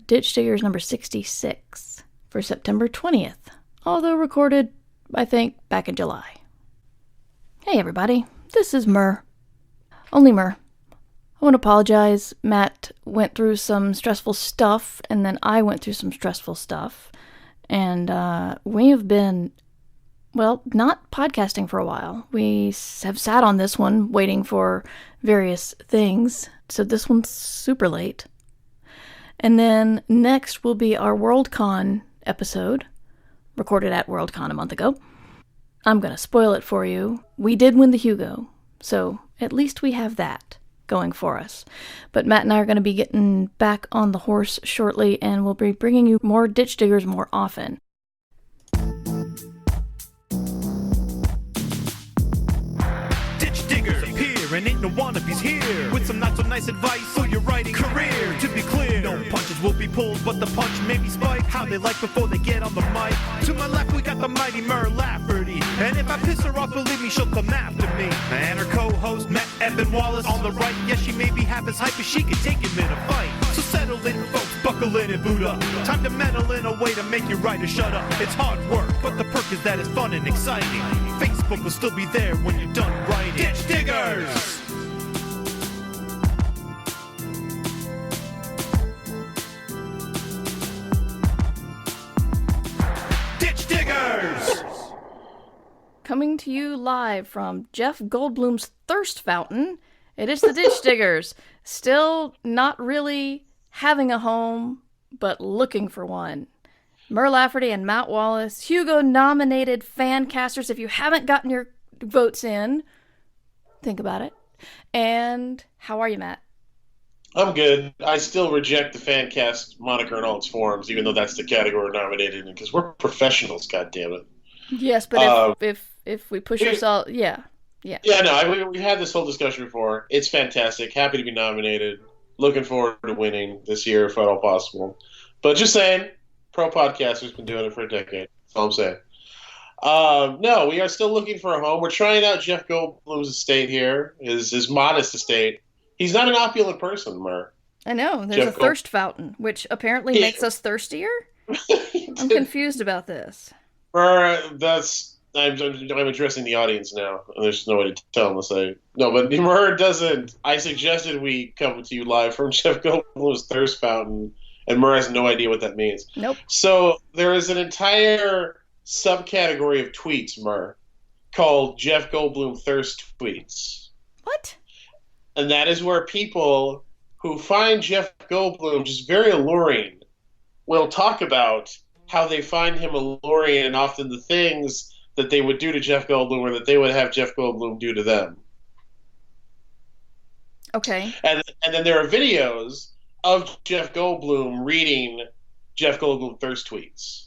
Ditch Diggers number 66 for September 20th, although recorded, I think, back in July. Hey everybody, this is Mur. Only Mur. I want to apologize. Matt went through some stressful stuff, and then I went through some stressful stuff, and we have been, well, not podcasting for a while. We have sat on this one waiting for various things, so this one's super late. And then next will be our WorldCon episode, recorded at WorldCon a month ago. I'm going to spoil it for you. We did win the Hugo, so at least we have that going for us. But Matt and I are going to be getting back on the horse shortly, and we'll be bringing you more Ditch Diggers more often. Ditch Diggers appear, and ain't no wannabes here, with some not so nice advice for your writing career. To be clear, no punches will be pulled, but the punch may be spiked. How they like before they get on the mic. To my left we got the mighty Mur Lafferty, and if I piss her off, believe me, she'll come after me. And her co-host Matt Evan Wallace on the right. Yes, she may be half as hype as she can take him in a fight. So settle in, folks, buckle in and boot up. Time to meddle in a way to make your writer shut up. It's hard work, but the perk is that it's fun and exciting. Facebook will still be there when you're done writing. Ditch Diggers! Ditch Diggers! Coming to you live from Jeff Goldblum's Thirst Fountain, it is the Ditch Diggers. Still not really having a home, but looking for one. Mur Lafferty and Matt Wallace, Hugo-nominated fan casters. If you haven't gotten your votes in, think about it. And how are you, Matt? I'm good. I still reject the fan cast moniker in all its forms, even though that's the category we're nominated in, because we're professionals, goddammit. Yes, but if we push ourselves, yeah. Yeah, no, we had this whole discussion before. It's fantastic. Happy to be nominated. Looking forward to winning this year, if at all possible. But just saying, pro podcaster's been doing it for a decade. That's all I'm saying. No, we are still looking for a home. We're trying out Jeff Goldblum's estate here, his modest estate. He's not an opulent person, Mur. I know. There's Jeff a thirst fountain, which apparently makes us thirstier. I'm confused about this. Mur, I'm addressing the audience now. There's no way to tell unless No, but Mur doesn't. I suggested we come to you live from Jeff Goldblum's thirst fountain, and Mur has no idea what that means. Nope. So there is an entire subcategory of tweets, Mur, called Jeff Goldblum thirst tweets. What? And that is where people who find Jeff Goldblum just very alluring will talk about how they find him alluring and often the things that they would do to Jeff Goldblum or that they would have Jeff Goldblum do to them. Okay. And then there are videos of Jeff Goldblum reading Jeff Goldblum thirst tweets.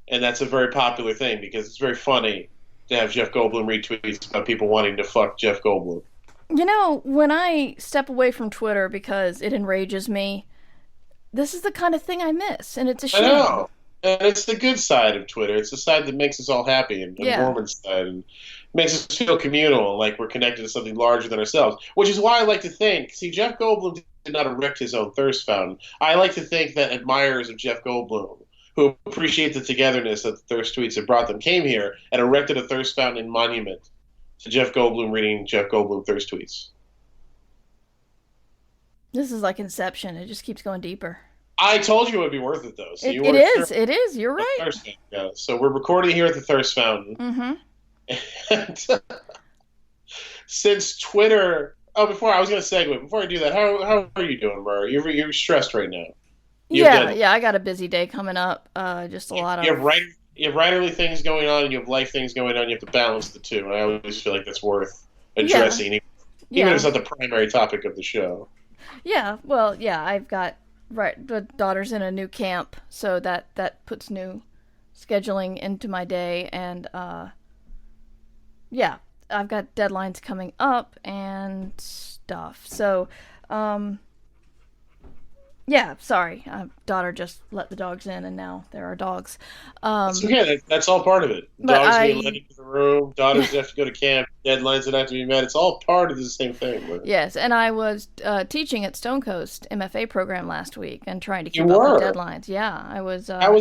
And that's a very popular thing because it's very funny to have Jeff Goldblum read tweets about people wanting to fuck Jeff Goldblum. You know, when I step away from Twitter because it enrages me, this is the kind of thing I miss, and it's a shame. I know. And it's the good side of Twitter. It's the side that makes us all happy and warm inside and makes us feel communal, like we're connected to something larger than ourselves. Which is why I like to think, Jeff Goldblum did not erect his own thirst fountain. I like to think that admirers of Jeff Goldblum, who appreciate the togetherness that the thirst tweets have brought them, came here and erected a thirst fountain in monument to Jeff Goldblum reading Jeff Goldblum thirst tweets. This is like Inception. It just keeps going deeper. I told you it would be worth it, though. So it is. You're right. Yeah. So we're recording here at the Thirst Fountain. Mm-hmm. And since Twitter... Oh, before I do that, how are you doing, Murray? You're stressed right now. Yeah, I got a busy day coming up. Just a lot of... You have writerly things going on, and you have life things going on. You have to balance the two. And I always feel like that's worth addressing, even if it's not the primary topic of the show. Yeah, well, I've got... Right, the daughter's in a new camp, so that puts new scheduling into my day, and I've got deadlines coming up and stuff. So, sorry, daughter just let the dogs in, and now there are dogs. That's okay. That's all part of it. Dogs being let into the room. Daughters have to go to camp. deadlines that have to be met. It's all part of the same thing. Right? Yes, and I was teaching at Stone Coast MFA program last week and trying to keep You up were? with deadlines. Yeah, I was. How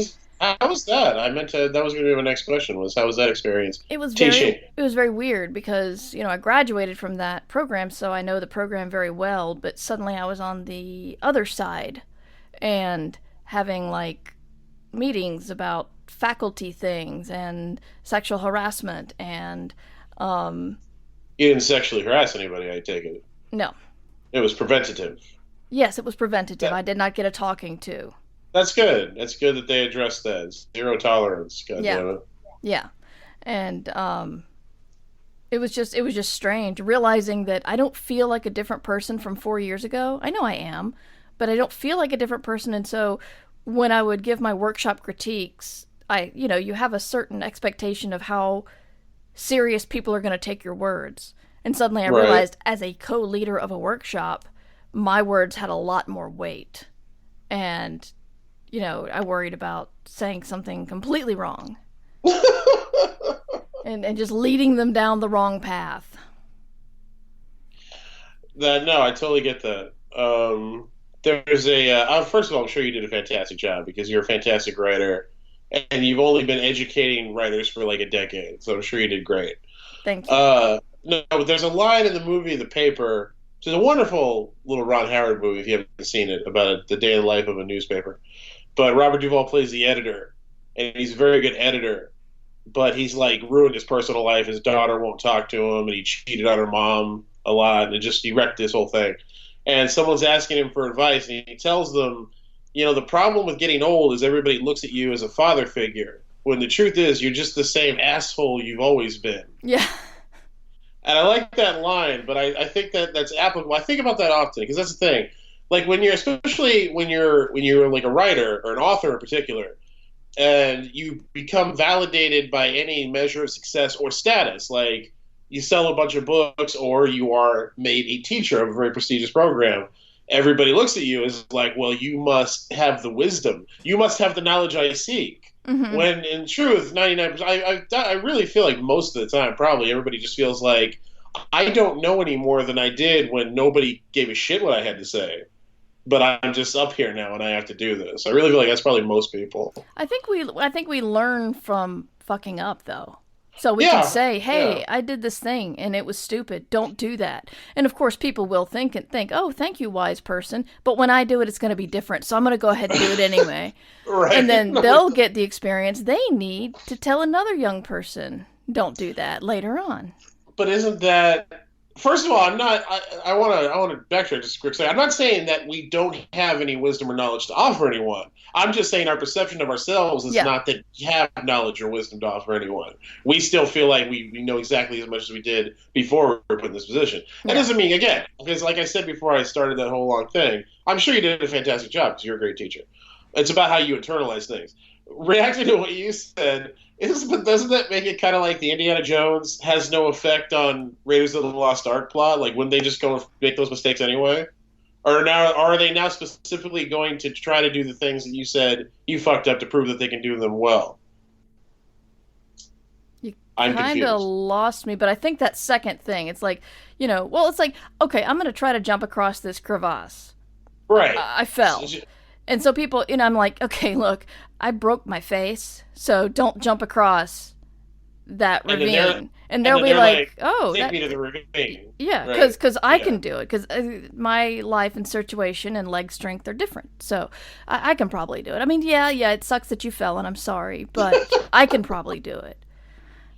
was that? I meant to. That was going to be my next question. Was how was that experience? It was Teaching. very weird because I graduated from that program, so I know the program very well. But suddenly I was on the other side, and having like meetings about faculty things and sexual harassment and. You didn't sexually harass anybody, I take it. No. It was preventative. Yes, it was preventative. I did not get a talking to. That's good. That's good that they addressed that. Zero tolerance. God damn it. Yeah. And it was just strange realizing that I don't feel like a different person from 4 years ago. I know I am, but I don't feel like a different person. And so when I would give my workshop critiques, you have a certain expectation of how serious people are going to take your words. And suddenly I realized as a co-leader of a workshop, my words had a lot more weight. And I worried about saying something completely wrong and just leading them down the wrong path. No, I totally get that. There's first of all, I'm sure you did a fantastic job because you're a fantastic writer and you've only been educating writers for like a decade. So I'm sure you did great. Thank you. No, but there's a line in the movie The Paper, which is a wonderful little Ron Howard movie if you haven't seen it, about the day in the life of a newspaper. But Robert Duvall plays the editor, and he's a very good editor. But he's like ruined his personal life. His daughter won't talk to him, and he cheated on her mom a lot, and he wrecked this whole thing. And someone's asking him for advice, and he tells them, the problem with getting old is everybody looks at you as a father figure, when the truth is you're just the same asshole you've always been. Yeah. And I like that line, but I think that's applicable. I think about that often because that's the thing. Like especially when you're like a writer or an author in particular, and you become validated by any measure of success or status, like you sell a bunch of books or you are made a teacher of a very prestigious program. Everybody looks at you as like, well, you must have the wisdom. You must have the knowledge I seek. Mm-hmm. When in truth, 99%, I really feel like most of the time, probably everybody just feels like I don't know any more than I did when nobody gave a shit what I had to say. But I'm just up here now and I have to do this. I really feel like that's probably most people. I think we learn from fucking up though. So we can say, hey, I did this thing and it was stupid. Don't do that. And of course people will think, oh, thank you, wise person. But when I do it, it's going to be different. So I'm going to go ahead and do it anyway. Right. And then they'll get the experience they need to tell another young person, don't do that later on. But isn't that... First of all, I'm not. I want to backtrack just a quick second. I'm not saying that we don't have any wisdom or knowledge to offer anyone. I'm just saying our perception of ourselves is not that we have knowledge or wisdom to offer anyone. We still feel like we know exactly as much as we did before we were put in this position. That doesn't mean, again, because like I said before I started that whole long thing, I'm sure you did a fantastic job because you're a great teacher. It's about how you internalize things. Reacting to what you said, but doesn't that make it kind of like the Indiana Jones has no effect on Raiders of the Lost Ark plot? Like, wouldn't they just go and make those mistakes anyway? Or are they now specifically going to try to do the things that you said you fucked up to prove that they can do them well? You kind of lost me, but I think that second thing, it's like, it's like, okay, I'm going to try to jump across this crevasse. Right. I fell. And so people, I'm like, okay, look, I broke my face, so don't jump across that ravine. And they'll be like, oh, take me to the ravine. Yeah, because I can do it, because my life and situation and leg strength are different. So I can probably do it. I mean, yeah, it sucks that you fell, and I'm sorry, but I can probably do it.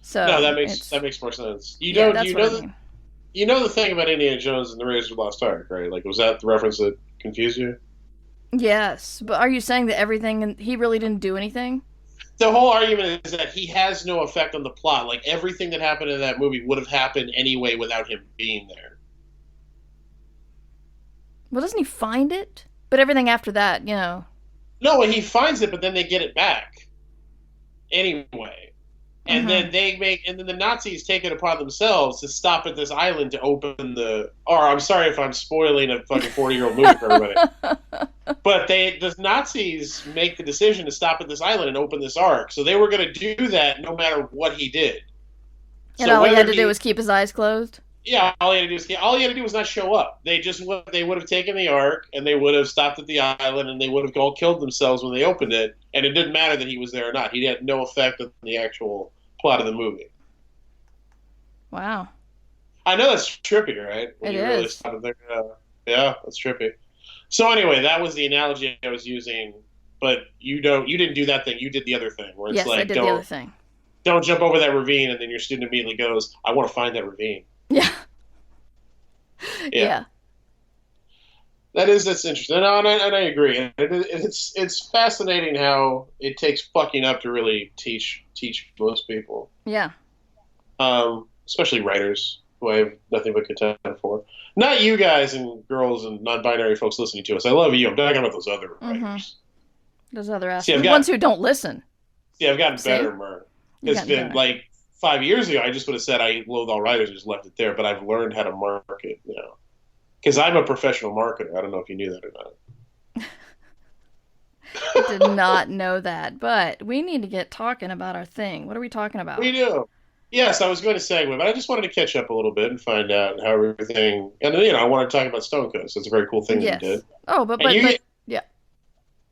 So no, that makes more sense. You know the thing about Indiana Jones and the Raiders of the Lost Ark, right? Like, was that the reference that confused you? Yes, but are you saying that everything, he really didn't do anything? The whole argument is that he has no effect on the plot. Like, everything that happened in that movie would have happened anyway without him being there. Well, doesn't he find it? But everything after that, No, he finds it, but then they get it back. Anyway. And then then the Nazis take it upon themselves to stop at this island to open I'm sorry if I'm spoiling a fucking 40-year-old movie for everybody. But the Nazis make the decision to stop at this island and open this ark. So they were going to do that no matter what he did. And all he had to do was keep his eyes closed? Yeah, all he had to do was not show up. They would have taken the Ark and they would have stopped at the island and they would have all killed themselves when they opened it, and it didn't matter that he was there or not. He had no effect on the actual plot of the movie. Wow. I know that's trippy, right? When it is. Really stop and think, yeah, that's trippy. So anyway, that was the analogy I was using. But you didn't do that thing. You did the other thing, where it's I did the other thing. Don't jump over that ravine, and then your student immediately goes, "I want to find that ravine." Yeah. Yeah. That's interesting. No, and I agree. It's fascinating how it takes fucking up to really teach most people. Yeah. Especially writers, who I have nothing but contempt for. Not you guys and girls and non-binary folks listening to us. I love you. I'm talking about those other writers. Those other assholes. The ones who don't listen. See, I've gotten better, Mer. It's been like 5 years ago, I just would have said I loathe all writers and just left it there, but I've learned how to market now. Because I'm a professional marketer. I don't know if you knew that or not. I did not know that, but we need to get talking about our thing. What are we talking about? We do. Yes, I was going to segue, but I just wanted to catch up a little bit and find out how everything... And, I want to talk about Stone Coast. It's a very cool thing that you did. Oh, but yeah.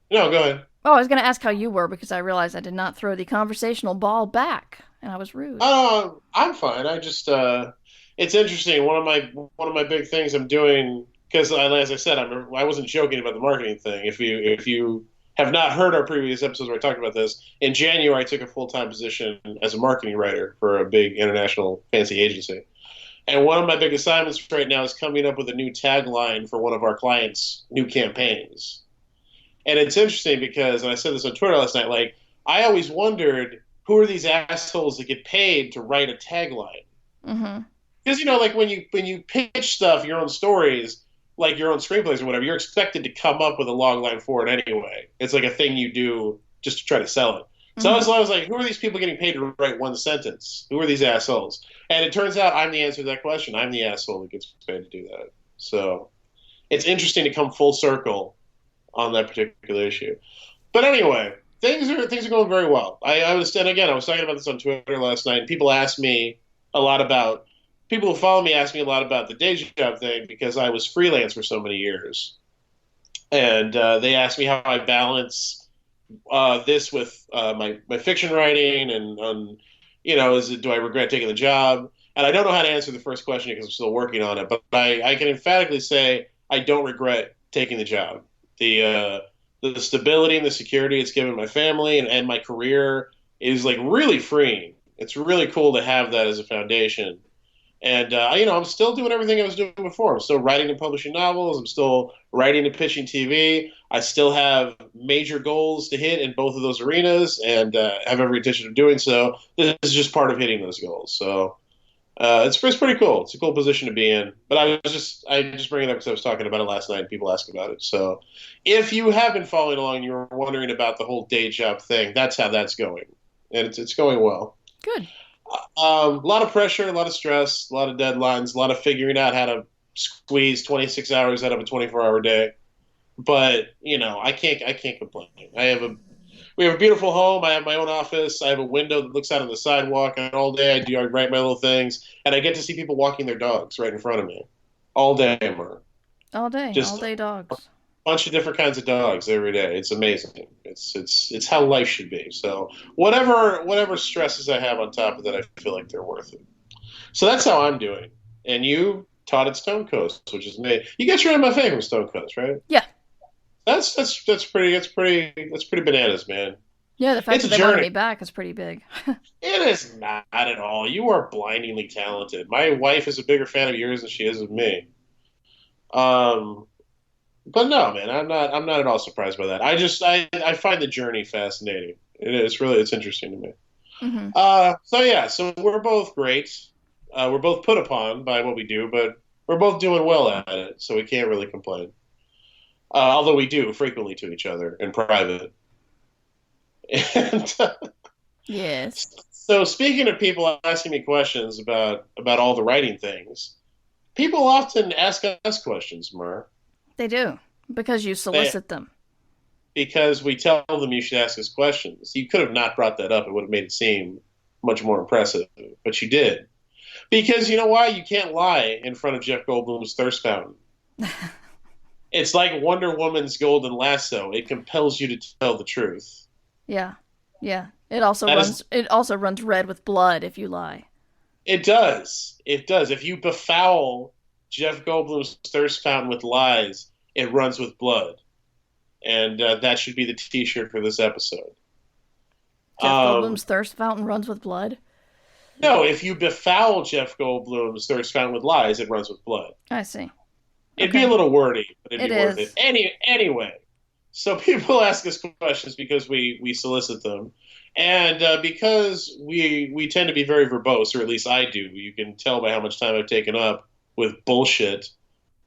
No, go ahead. Oh, I was going to ask how you were because I realized I did not throw the conversational ball back, and I was rude. I'm fine. I just it's interesting. One of my big things I'm doing, because as I said, I wasn't joking about the marketing thing. If you have not heard our previous episodes where I talked about this, in January I took a full-time position as a marketing writer for a big international fancy agency. And one of my big assignments right now is coming up with a new tagline for one of our clients' new campaigns. And it's interesting because, and I said this on Twitter last night, like, I always wondered, who are these assholes that get paid to write a tagline? Mm-hmm. Because, like when you pitch stuff, your own stories, like your own screenplays or whatever, you're expected to come up with a log line for it anyway. It's like a thing you do just to try to sell it. So I was like, who are these people getting paid to write one sentence? Who are these assholes? And it turns out I'm the answer to that question. I'm the asshole that gets paid to do that. So it's interesting to come full circle on that particular issue. But anyway, things are going very well. I was talking about this on Twitter last night, and people who follow me ask me a lot about the day job thing because I was freelance for so many years. And they asked me how I balance this with my fiction writing and do I regret taking the job? And I don't know how to answer the first question because I'm still working on it, but I can emphatically say I don't regret taking the job. The stability and the security it's given my family and my career is like really freeing. It's really cool to have that as a foundation. And, I'm still doing everything I was doing before. I'm still writing and publishing novels. I'm still writing and pitching TV. I still have major goals to hit in both of those arenas and have every intention of doing so. This is just part of hitting those goals. So it's pretty cool. It's a cool position to be in. But I just bring it up because I was talking about it last night and people ask about it. So if you have been following along and you're wondering about the whole day job thing, that's how that's going. And it's going well. Good. A lot of pressure, a lot of stress, a lot of deadlines, a lot of figuring out how to squeeze 26 hours out of a 24-hour day. But, I can't complain. We have a beautiful home. I have my own office. I have a window that looks out on the sidewalk, and all day I write my little things, and I get to see people walking their dogs right in front of me. All day, Mer. All day. Just all day dogs. A bunch of different kinds of dogs every day. It's amazing. It's how life should be. So whatever stresses I have on top of that, I feel like they're worth it. So that's how I'm doing. And you taught at Stone Coast, which is me. You got your MFA from Stone Coast, right? Yeah. That's pretty bananas, man. Yeah, the fact that they wanted me back is pretty big. It is not at all. You are blindingly talented. My wife is a bigger fan of yours than she is of me. But no, man, I'm not at all surprised by that. I find the journey fascinating. It's interesting to me. Mm-hmm. So we're both great. We're both put upon by what we do, but we're both doing well at it, so we can't really complain. Although we do frequently to each other in private. And yes. So speaking of people asking me questions about all the writing things, people often ask us questions, Mer. They do, because you solicit them. Because we tell them you should ask us questions. You could have not brought that up. It would have made it seem much more impressive, but you did. Because you know why? You can't lie in front of Jeff Goldblum's thirst fountain. It's like Wonder Woman's golden lasso. It compels you to tell the truth. Yeah. Yeah. It also runs red with blood if you lie. It does. It does. If you befoul Jeff Goldblum's thirst fountain with lies, it runs with blood. And that should be the T-shirt for this episode. Jeff Goldblum's thirst fountain runs with blood? No, if you befoul Jeff Goldblum's thirst fountain with lies, it runs with blood. I see. It'd be a little wordy, but it'd be worth is. it. Anyway, so people ask us questions because we solicit them. And because we tend to be very verbose, or at least I do. You can tell by how much time I've taken up with bullshit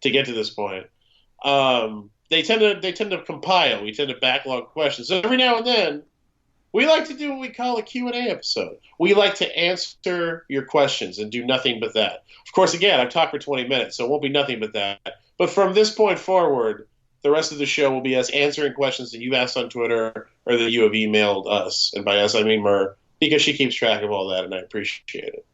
to get to this point. They tend to compile. We tend to backlog questions. So every now and then, we like to do what we call a Q&A episode. We like to answer your questions and do nothing but that. Of course, again, I've talked for 20 minutes, so it won't be nothing but that. But from this point forward, the rest of the show will be us answering questions that you've asked on Twitter or that you have emailed us. And by us, I mean Mer, because she keeps track of all that, and I appreciate it.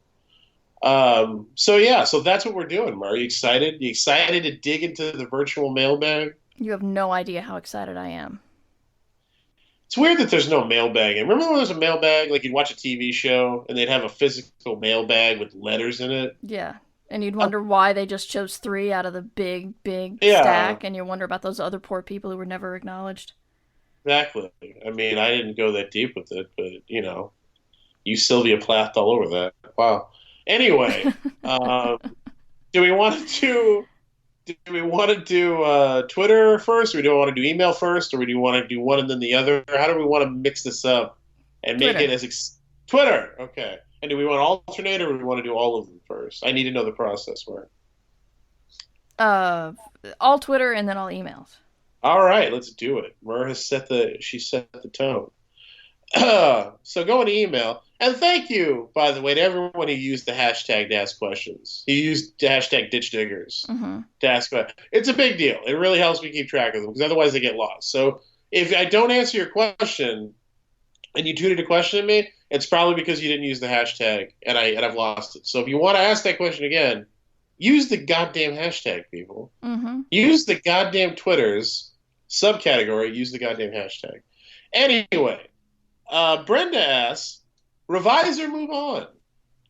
So that's what we're doing, Mer. Are you excited? You excited to dig into the virtual mailbag? You have no idea how excited I am. It's weird that there's no mailbag. And remember when there was a mailbag, like you'd watch a TV show and they'd have a physical mailbag with letters in it? Yeah. And you'd wonder why they just chose 3 out of the big stack, and you wonder about those other poor people who were never acknowledged. Exactly. I mean, I didn't go that deep with it, but, you Sylvia Plath all over that. Wow. Anyway, do we want to do Twitter first, or do we want to do email first, or do we want to do one and then the other? How do we want to mix this up and make it as Twitter? Okay. And do we want to alternate, or do we want to do all of them first? I need to know the process, Mark. All Twitter and then all emails. All right, let's do it. Mer has set the tone. So going to email. And thank you, by the way, to everyone who used the hashtag to ask questions. He used the hashtag Ditch Diggers to ask questions. It's a big deal. It really helps me keep track of them, because otherwise they get lost. So if I don't answer your question and you tweeted a question at me, it's probably because you didn't use the hashtag and I've lost it. So if you want to ask that question again, use the goddamn hashtag, people. Use the goddamn Twitter's subcategory. Use the goddamn hashtag. Anyway, Brenda asks, revise or move on?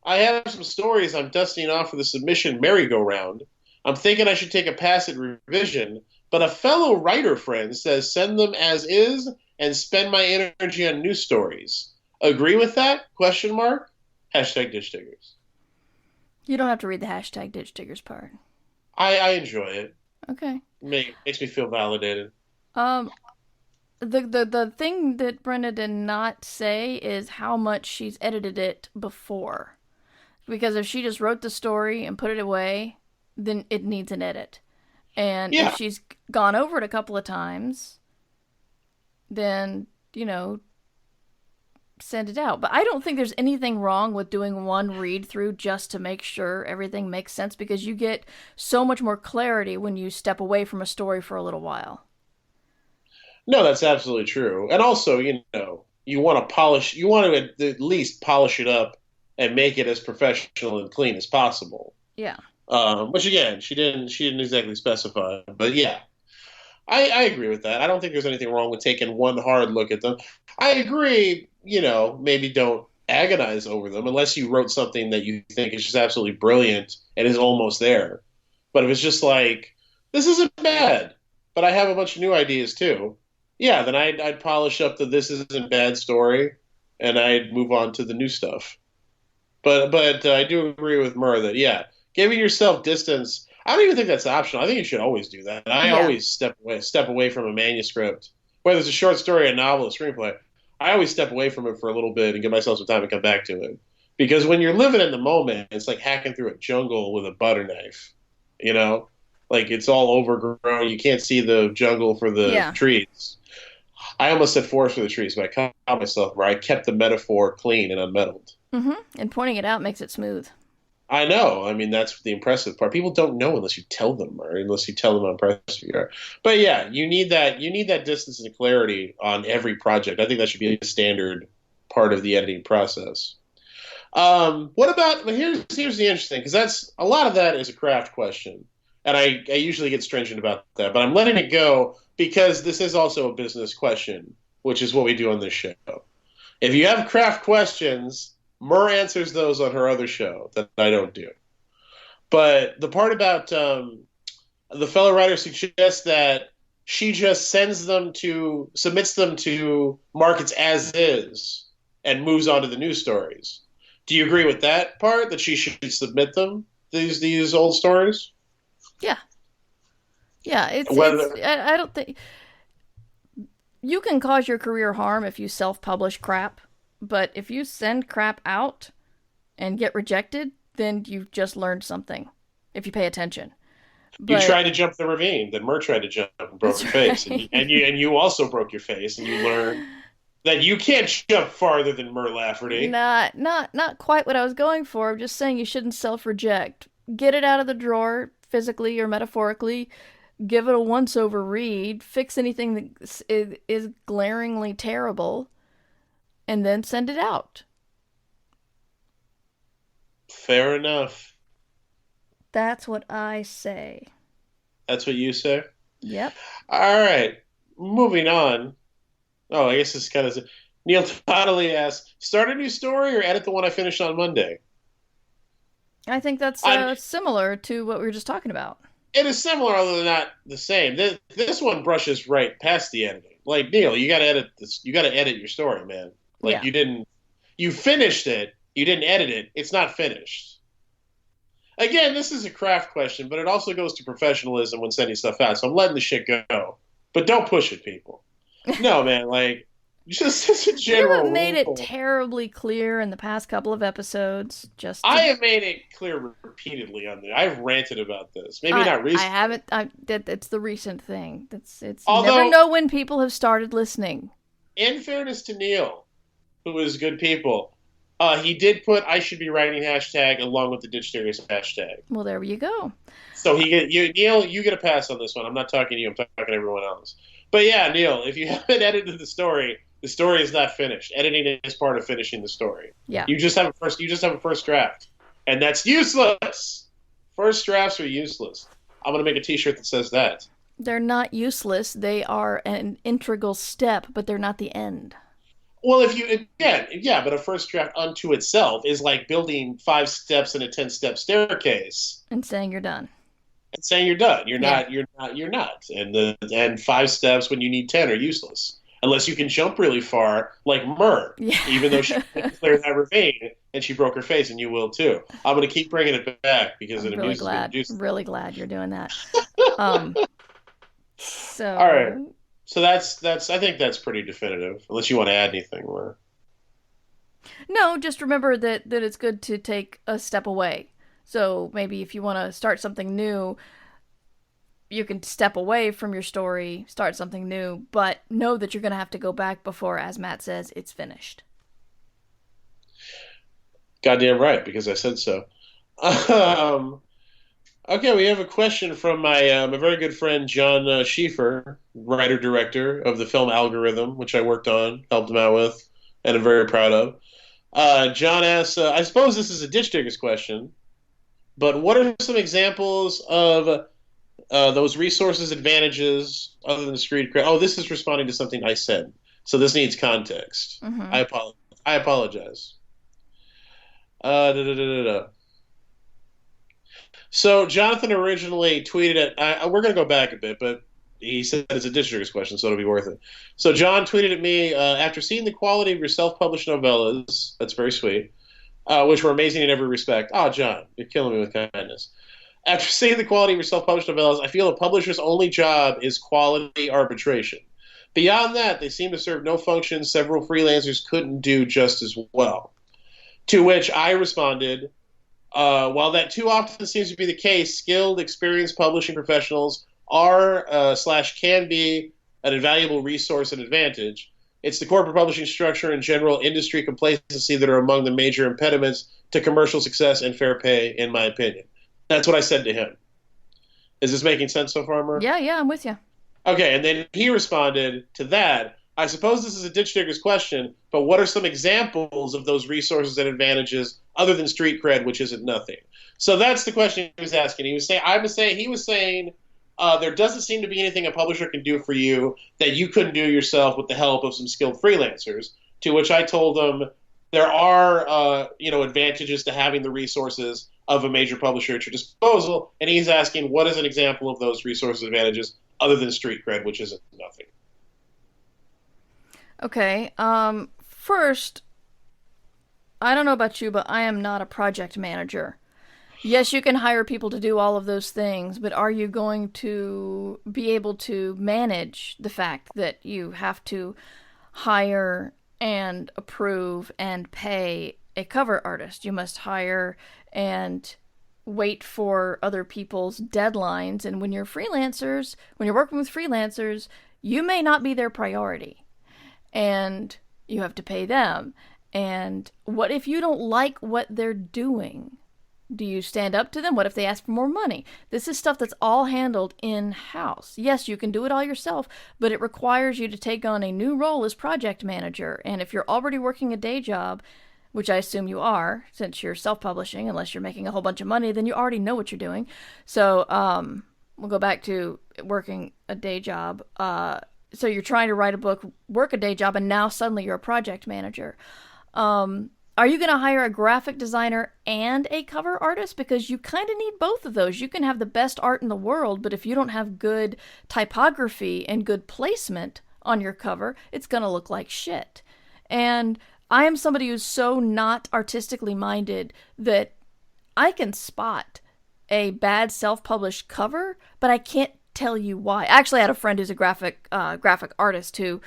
I have some stories I'm dusting off for the submission merry-go-round. I'm thinking I should take a pass at revision, but a fellow writer friend says send them as is and spend my energy on new stories. Agree with that? Question mark. Hashtag Ditch Diggers. You don't have to read the hashtag Ditch Diggers part. I enjoy it. Okay. Makes me feel validated. The thing that Brenda did not say is how much she's edited it before. Because if she just wrote the story and put it away, then it needs an edit. And if she's gone over it a couple of times, then, send it out. But I don't think there's anything wrong with doing one read through just to make sure everything makes sense, because you get so much more clarity when you step away from a story for a little while. No, that's absolutely true. And also, you want to at least polish it up and make it as professional and clean as possible. Yeah. Which again, she didn't exactly specify, but yeah. I agree with that. I don't think there's anything wrong with taking one hard look at them. I agree, maybe don't agonize over them unless you wrote something that you think is just absolutely brilliant and is almost there. But if it's just like, this isn't bad, but I have a bunch of new ideas too, yeah, then I'd polish up the this isn't bad story and I'd move on to the new stuff. But I do agree with Mer that, yeah, giving yourself distance, I don't even think that's optional. I think you should always do that. I always step away from a manuscript, whether it's a short story, a novel, a screenplay. I always step away from it for a little bit and give myself some time to come back to it. Because when you're living in the moment, it's like hacking through a jungle with a butter knife. Like it's all overgrown. You can't see the jungle for the trees. I almost said forest for the trees, but I caught myself where I kept the metaphor clean and unmeddled. And pointing it out makes it smooth. I know. I mean, that's the impressive part. People don't know unless you tell them, or unless you tell them how impressive you are. But yeah, you need that distance and clarity on every project. I think that should be a standard part of the editing process. What about? But here's the interesting, because that's a lot of that is a craft question, and I usually get stringent about that, but I'm letting it go because this is also a business question, which is what we do on this show. If you have craft questions, Mur answers those on her other show that I don't do. But the part about the fellow writer suggests that she just submits them to markets as is and moves on to the news stories. Do you agree with that part, that she should submit them, these old stories? Yeah. Yeah, I don't think you can cause your career harm if you self-publish crap, but if you send crap out and get rejected, then you've just learned something, if you pay attention. But, you tried to jump the ravine, then Mur tried to jump and broke her face, and you also broke your face, and you learned that you can't jump farther than Mur Lafferty. Not quite what I was going for. I'm just saying you shouldn't self-reject. Get it out of the drawer, physically or metaphorically. Give it a once-over read. Fix anything that is glaringly terrible, and then send it out. Fair enough. That's what I say. That's what you say? Yep. All right. Moving on. Oh, I guess this is kind of... Neil Toddley asks, start a new story or edit the one I finished on Monday? I think that's similar to what we were just talking about. It is similar, although not the same. This one brushes right past the editing. Like, Neil, you got to edit this. You got to edit your story, man. Like, yeah. You finished it. You didn't edit it. It's not finished. Again, this is a craft question, but it also goes to professionalism when sending stuff out. So I'm letting the shit go. But don't push it, people. No, man, like, just as a general You haven't made it terribly clear in the past couple of episodes. I have made it clear repeatedly on there. I've ranted about this. Maybe not recently. I haven't. It's the recent thing. You never know when people have started listening. In fairness to Neil, who is good people, he did put "I should be writing" hashtag along with the Ditch Diggers hashtag. Well, there you go. So Neil, you get a pass on this one. I'm not talking to you. I'm talking to everyone else. But yeah, Neil, if you haven't edited the story is not finished. Editing is part of finishing the story. Yeah. You just have a first draft, and that's useless. First drafts are useless. I'm gonna make a T-shirt that says that. They're not useless. They are an integral step, but they're not the end. Well, but a first draft unto itself is like building 5 steps in a 10-step staircase and saying you're done. You're not. And 5 steps when you need 10 are useless. Unless you can jump really far, like Mur, even though she cleared that ravine and she broke her face, and you will too. I'm going to keep bringing it back because it amuses me. Really glad you're doing that. So all right, so that's I think that's pretty definitive. Unless you want to add anything more. No, just remember that it's good to take a step away. So maybe if you want to start something new, you can step away from your story, start something new, but know that you're going to have to go back before, as Matt says, it's finished. Goddamn right, because I said so. Okay, we have a question from my very good friend John Schieffer, writer-director of the film Algorithm, which I worked on, helped him out with, and I'm very proud of. John asks, I suppose this is a Ditch Diggers question, but what are some examples of those resources, advantages, other than screen credit? Oh, this is responding to something I said, so this needs context. Mm-hmm. I apologize. So Jonathan originally tweeted at, we're going to go back a bit, but he said it's a Ditch Diggers question, so it'll be worth it. So John tweeted at me, after seeing the quality of your self-published novellas, that's very sweet, which were amazing in every respect. Oh, John, you're killing me with kindness. After seeing the quality of your self-published novellas, I feel a publisher's only job is quality arbitration. Beyond that, they seem to serve no function several freelancers couldn't do just as well. To which I responded, while that too often seems to be the case, skilled, experienced publishing professionals are / can be an invaluable resource and advantage. It's the corporate publishing structure and general industry complacency that are among the major impediments to commercial success and fair pay, in my opinion. That's what I said to him. Is this making sense so far, Mur? Yeah, I'm with you. Okay, and then he responded to that I suppose this is a ditch digger's question, but what are some examples of those resources and advantages other than street cred, which isn't nothing? So that's the question he was asking. He was saying, there doesn't seem to be anything a publisher can do for you that you couldn't do yourself with the help of some skilled freelancers. To which I told him there are, advantages to having the resources of a major publisher at your disposal, and he's asking, what is an example of those resources advantages other than street cred, which isn't nothing? Okay, first, I don't know about you, but I am not a project manager. Yes, you can hire people to do all of those things, but are you going to be able to manage the fact that you have to hire and approve and pay a cover artist? You must hire and wait for other people's deadlines, and when you're working with freelancers, you may not be their priority. And you have to pay them. And what if you don't like what they're doing? Do you stand up to them? What if they ask for more money? This is stuff that's all handled in-house. Yes, you can do it all yourself, but it requires you to take on a new role as project manager. And if you're already working a day job, which I assume you are, since you're self-publishing, unless you're making a whole bunch of money, then you already know what you're doing. So we'll go back to working a day job. So you're trying to write a book, work a day job, and now suddenly you're a project manager. Are you going to hire a graphic designer and a cover artist? Because you kind of need both of those. You can have the best art in the world, but if you don't have good typography and good placement on your cover, it's going to look like shit. And I am somebody who's so not artistically minded that I can spot a bad self-published cover, but I can't tell you why. Actually, I had a friend who's a graphic artist who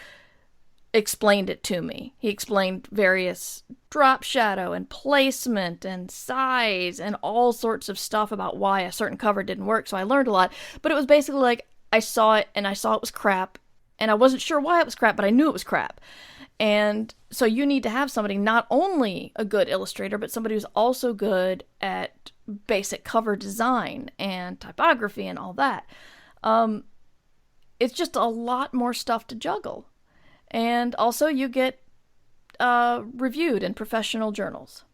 explained it to me. He explained various drop shadow and placement and size and all sorts of stuff about why a certain cover didn't work. So I learned a lot, but it was basically like I saw it and I saw it was crap, and I wasn't sure why it was crap, but I knew it was crap. And so you need to have somebody, not only a good illustrator, but somebody who's also good at basic cover design and typography and all that. It's just a lot more stuff to juggle. And also you get reviewed in professional journals.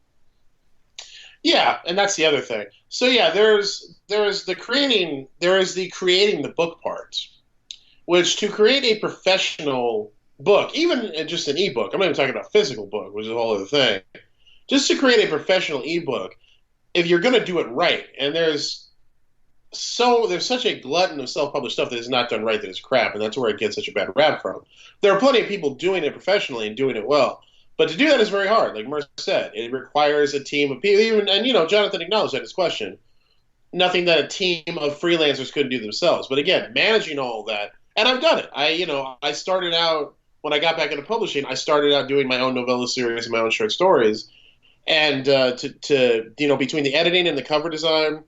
Yeah, and that's the other thing. So yeah, there's the creating the book part, which to create a professional book, even just an ebook, I'm not even talking about physical book, which is a whole other thing. Just to create a professional ebook, if you're going to do it right, and there's such a glutton of self-published stuff that is not done right that is crap, and that's where it gets such a bad rap from. There are plenty of people doing it professionally and doing it well, but to do that is very hard. Like Merce said, it requires a team of people. Even, and Jonathan acknowledged that in his question. Nothing that a team of freelancers couldn't do themselves. But again, managing all that, and I've done it. I started out when I got back into publishing. I started out doing my own novella series and my own short stories, and between the editing and the cover design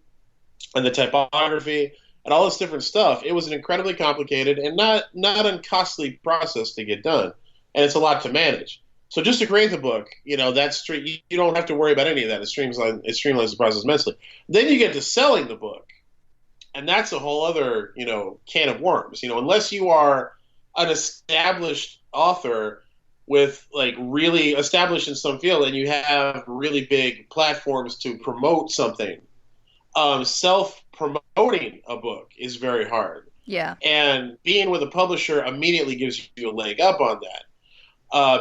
and the typography and all this different stuff, it was an incredibly complicated and not uncostly process to get done, and it's a lot to manage. So just to create the book, you don't have to worry about any of that. It streamlines the process immensely. Then you get to selling the book, and that's a whole other can of worms. Unless you are an established author with really established in some field, and you have really big platforms to promote something. Self-promoting a book is very hard. Yeah. And being with a publisher immediately gives you a leg up on that.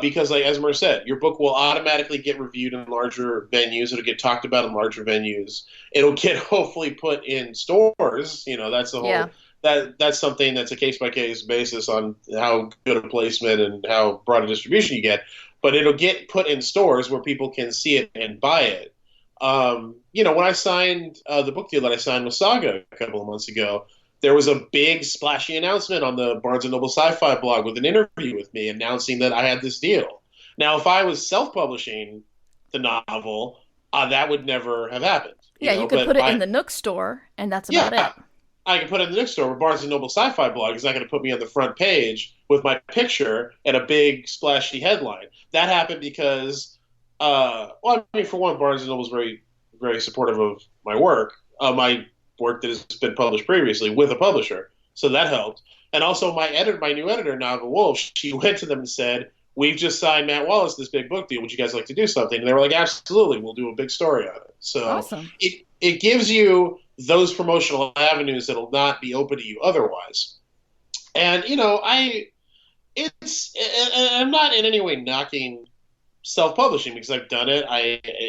Because, as Mer said, your book will automatically get reviewed in larger venues. It'll get talked about in larger venues. It'll get hopefully put in stores. That's the whole. Yeah. That's something that's a case-by-case basis on how good a placement and how broad a distribution you get. But it'll get put in stores where people can see it and buy it. When I signed the book deal that I signed with Saga a couple of months ago, there was a big splashy announcement on the Barnes & Noble Sci-Fi blog with an interview with me announcing that I had this deal. Now, if I was self-publishing the novel, that would never have happened. You could put it in the Nook store, and that's about it. I can put it in the Nook store, but Barnes & Noble Sci-Fi blog is not going to put me on the front page with my picture and a big splashy headline. That happened because, for one, Barnes & Noble is very, very supportive of my work that has been published previously with a publisher, so that helped. And also my new editor, Naga Wolf, she went to them and said, we've just signed Matt Wallace this big book deal. Would you guys like to do something? And they were like, absolutely, we'll do a big story on it. So awesome. It gives you those promotional avenues that'll not be open to you otherwise. And, I'm not in any way knocking self-publishing because I've done it.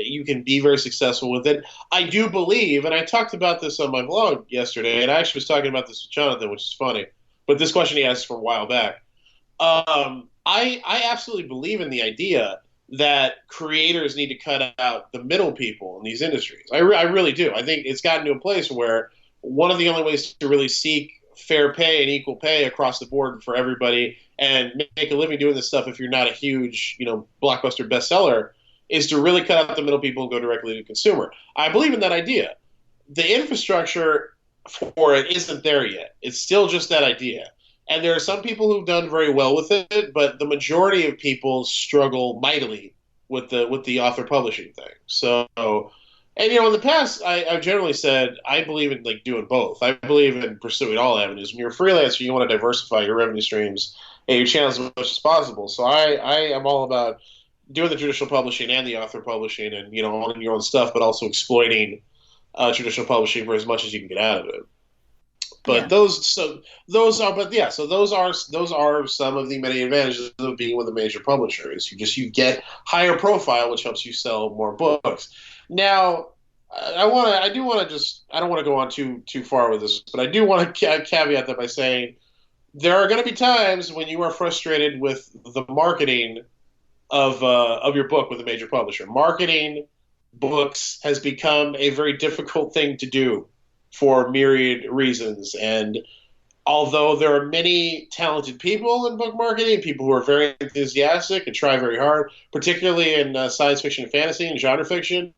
You can be very successful with it. I do believe, and I talked about this on my blog yesterday, and I actually was talking about this with Jonathan, which is funny, but this question he asked from a while back. I absolutely believe in the idea that creators need to cut out the middle people in these industries. I really do. I think it's gotten to a place where one of the only ways to really seek fair pay and equal pay across the board for everybody and make a living doing this stuff if you're not a huge, blockbuster bestseller is to really cut out the middle people and go directly to the consumer. I believe in that idea. The infrastructure for it isn't there yet. It's still just that idea. And there are some people who've done very well with it, but the majority of people struggle mightily with the author publishing thing. So, and in the past, I've generally said I believe in doing both. I believe in pursuing all avenues. When you're a freelancer, you want to diversify your revenue streams and your channels as much as possible. So I am all about doing the traditional publishing and the author publishing, and owning your own stuff, but also exploiting traditional publishing for as much as you can get out of it. But those are some of the many advantages of being with a major publisher. Is you get higher profile, which helps you sell more books. Now, I don't want to go on too far with this, but I do want to caveat that by saying there are going to be times when you are frustrated with the marketing of your book with a major publisher. Marketing books has become a very difficult thing to do for myriad reasons. And although there are many talented people in book marketing, people who are very enthusiastic and try very hard, particularly in science fiction and fantasy and genre fiction,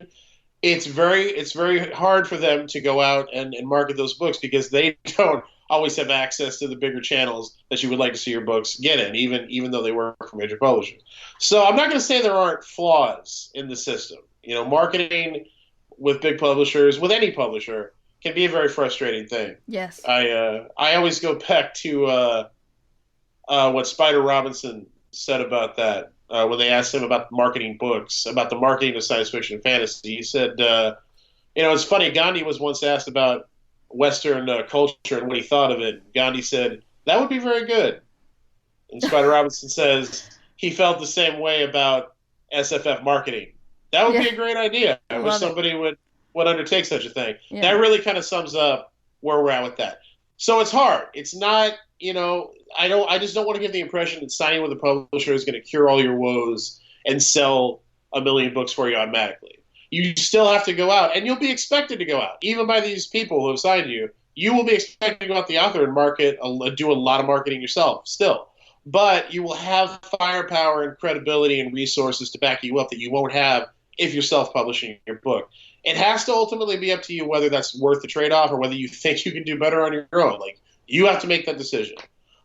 it's very hard for them to go out and market those books because they don't always have access to the bigger channels that you would like to see your books get in, even though they work for major publishers. So I'm not going to say there aren't flaws in the system. Marketing with big publishers, with any publisher, can be a very frustrating thing. Yes. I always go back to what Spider Robinson said about that when they asked him about marketing books, about the marketing of science fiction and fantasy. He said, it's funny, Gandhi was once asked about Western culture and what he thought of it. Gandhi said, that would be very good. And Spider Robinson says he felt the same way about SFF marketing. That would be a great idea. I wish somebody would undertake such a thing. Yeah. That really kind of sums up where we're at with that. So it's hard. It's not, I just don't want to give the impression that signing with a publisher is going to cure all your woes and sell 1 million books for you automatically. You still have to go out, and you'll be expected to go out. Even by these people who have signed you, you will be expected to go out the author and do a lot of marketing yourself still. But you will have firepower and credibility and resources to back you up that you won't have if you're self-publishing your book. It has to ultimately be up to you whether that's worth the trade-off or whether you think you can do better on your own. You have to make that decision.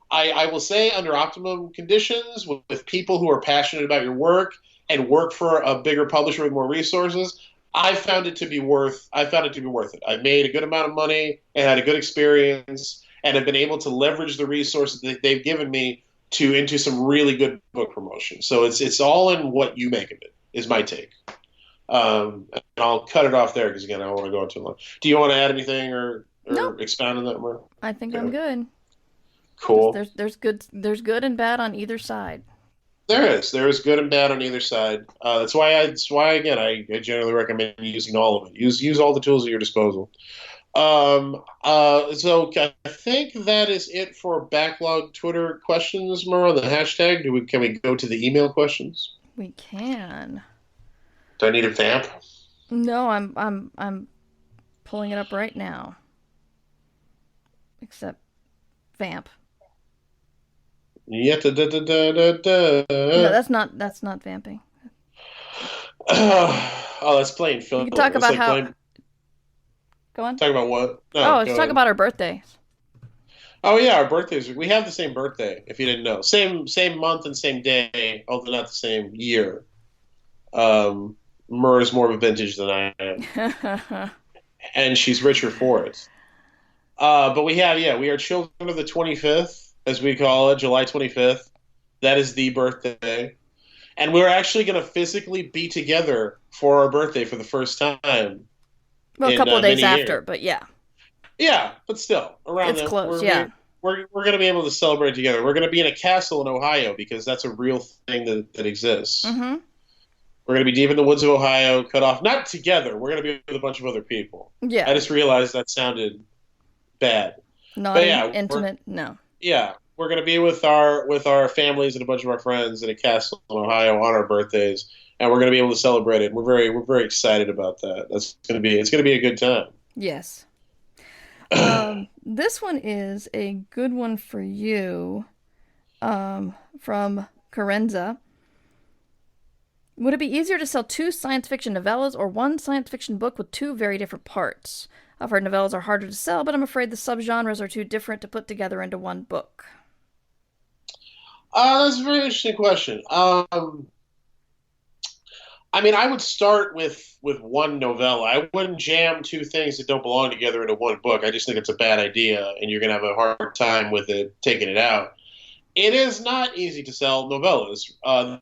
I will say under optimum conditions with people who are passionate about your work and work for a bigger publisher with more resources, I found it to be worth it. I've made a good amount of money and had a good experience and have been able to leverage the resources that they've given me into some really good book promotion. So it's all in what you make of it, is my take. And I'll cut it off there because, again, I don't want to go on too long. Do you want to add anything or nope. Expound on that more? I think I'm good. Cool. There's good and bad on either side. There is good and bad on either side. That's why again I generally recommend using all of it. Use all the tools at your disposal. So I think that is it for backlog Twitter questions. More on the hashtag. Can we go to the email questions? We can. Do I need a vamp? No, I'm pulling it up right now. Except vamp. Yeah, No, that's not vamping. Oh, that's plain film. You can talk about how. Go on. Talk about what? No, let's talk about our birthdays. Oh yeah, our birthdays. We have the same birthday. If you didn't know, same month and same day, although not the same year. Mur is more of a vintage than I am, and she's richer for it. But we are children of the 25th. as we call it, July 25th. That is the birthday. And we're actually going to physically be together for our birthday for the first time Well, a in couple of days many after, years. but yeah. Yeah, but still, around It's then, close, yeah. we're going to be able to celebrate together. We're going to be in a castle in Ohio because that's a real thing that exists. Mm-hmm. We're going to be deep in the woods of Ohio, cut off, not together. We're going to be with a bunch of other people. Yeah. I just realized that sounded bad. But Naughty, yeah, intimate, no. we're going to be with our families and a bunch of our friends in a castle in Ohio on our birthdays, and we're going to be able to celebrate it. We're very excited about that. It's going to be a good time. Yes. This one is a good one for you. From Carenza. Would it be easier to sell 2 science fiction novellas or 1 science fiction book with 2 very different parts? I've heard novellas are harder to sell, but I'm afraid the subgenres are too different to put together into one book. That's a very interesting question. I mean, I would start with one novella. I wouldn't jam 2 things that don't belong together into one book. I just think it's a bad idea, and you're going to have a hard time with it taking it out. It is not easy to sell novellas.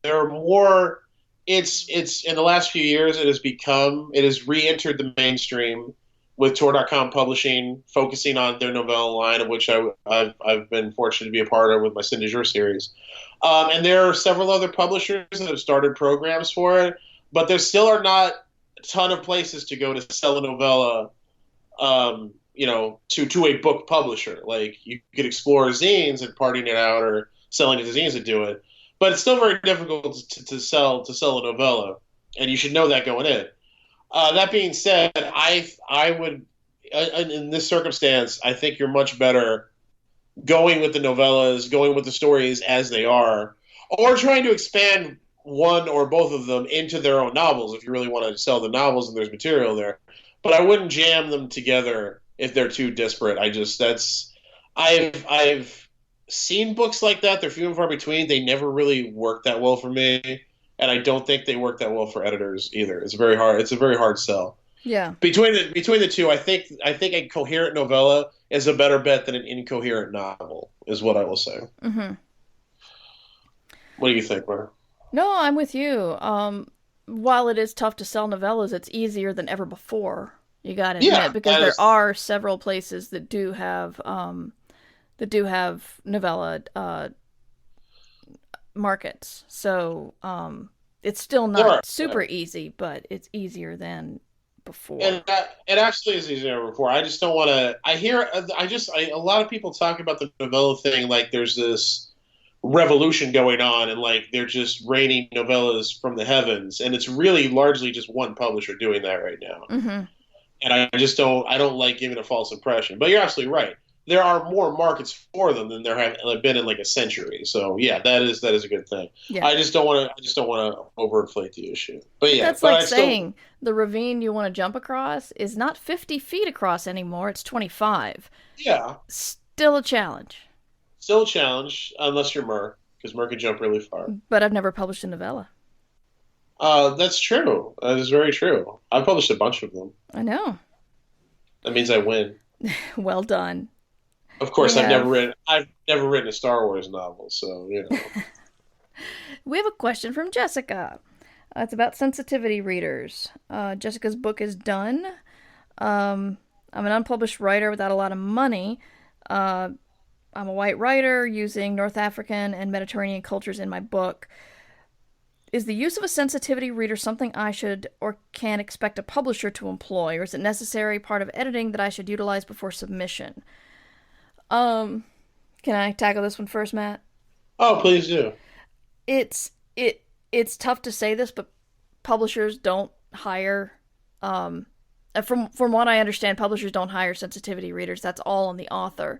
There are more. It's in the last few years it has re-entered the mainstream with Tor.com publishing, focusing on their novella line, of which I've been fortunate to be a part of with my Cindy Jour series. And there are several other publishers that have started programs for it, but there still are not a ton of places to go to sell a novella, to a book publisher. Like, you could explore zines and parting it out, or selling it to zines that do it. But it's still very difficult to sell a novella, and you should know that going in. That being said, I would, in this circumstance, I think you're much better going with the novellas, going with the stories as they are, or trying to expand one or both of them into their own novels if you really want to sell the novels and there's material there. But I wouldn't jam them together if they're too disparate. I've seen books like that. They're few and far between. They never really work that well for me, and I don't think they work that well for editors either. It's very hard. It's a very hard sell. Yeah. Between the two, I think a coherent novella is a better bet than an incoherent novel, is what I will say. Mm-hmm. What do you think, Mar? No, I'm with you. While it is tough to sell novellas, it's easier than ever before. You got to admit, because there are several places that do have novella markets. So it's still not super easy, but it's easier than before. And it actually is easier than before. I just don't want to. A lot of people talk about the novella thing like there's this revolution going on, and like they're just raining novellas from the heavens, and it's really largely just one publisher doing that right now. Mm-hmm. And I don't like giving a false impression. But you're absolutely right. There are more markets for them than there have been in like a century. So yeah, that is a good thing. Yeah. I just don't want to overinflate the issue. But yeah, that's like saying the ravine you want to jump across is not 50 feet across anymore. It's 25. Yeah. Still a challenge. Still a challenge, unless you're Mer, because Mer can jump really far. But I've never published a novella. That's true. That is very true. I've published a bunch of them. I know. That means I win. Well done. Of course, I've never written a Star Wars novel, so you know. We have a question from Jessica. It's about sensitivity readers. Jessica's book is done. I'm an unpublished writer without a lot of money. I'm a white writer using North African and Mediterranean cultures in my book. Is the use of a sensitivity reader something I should or can expect a publisher to employ, or is it necessary part of editing that I should utilize before submission? Can I tackle this one first, Matt? Oh, please do. It's tough to say this, but publishers don't hire. From what I understand, publishers don't hire sensitivity readers. That's all on the author.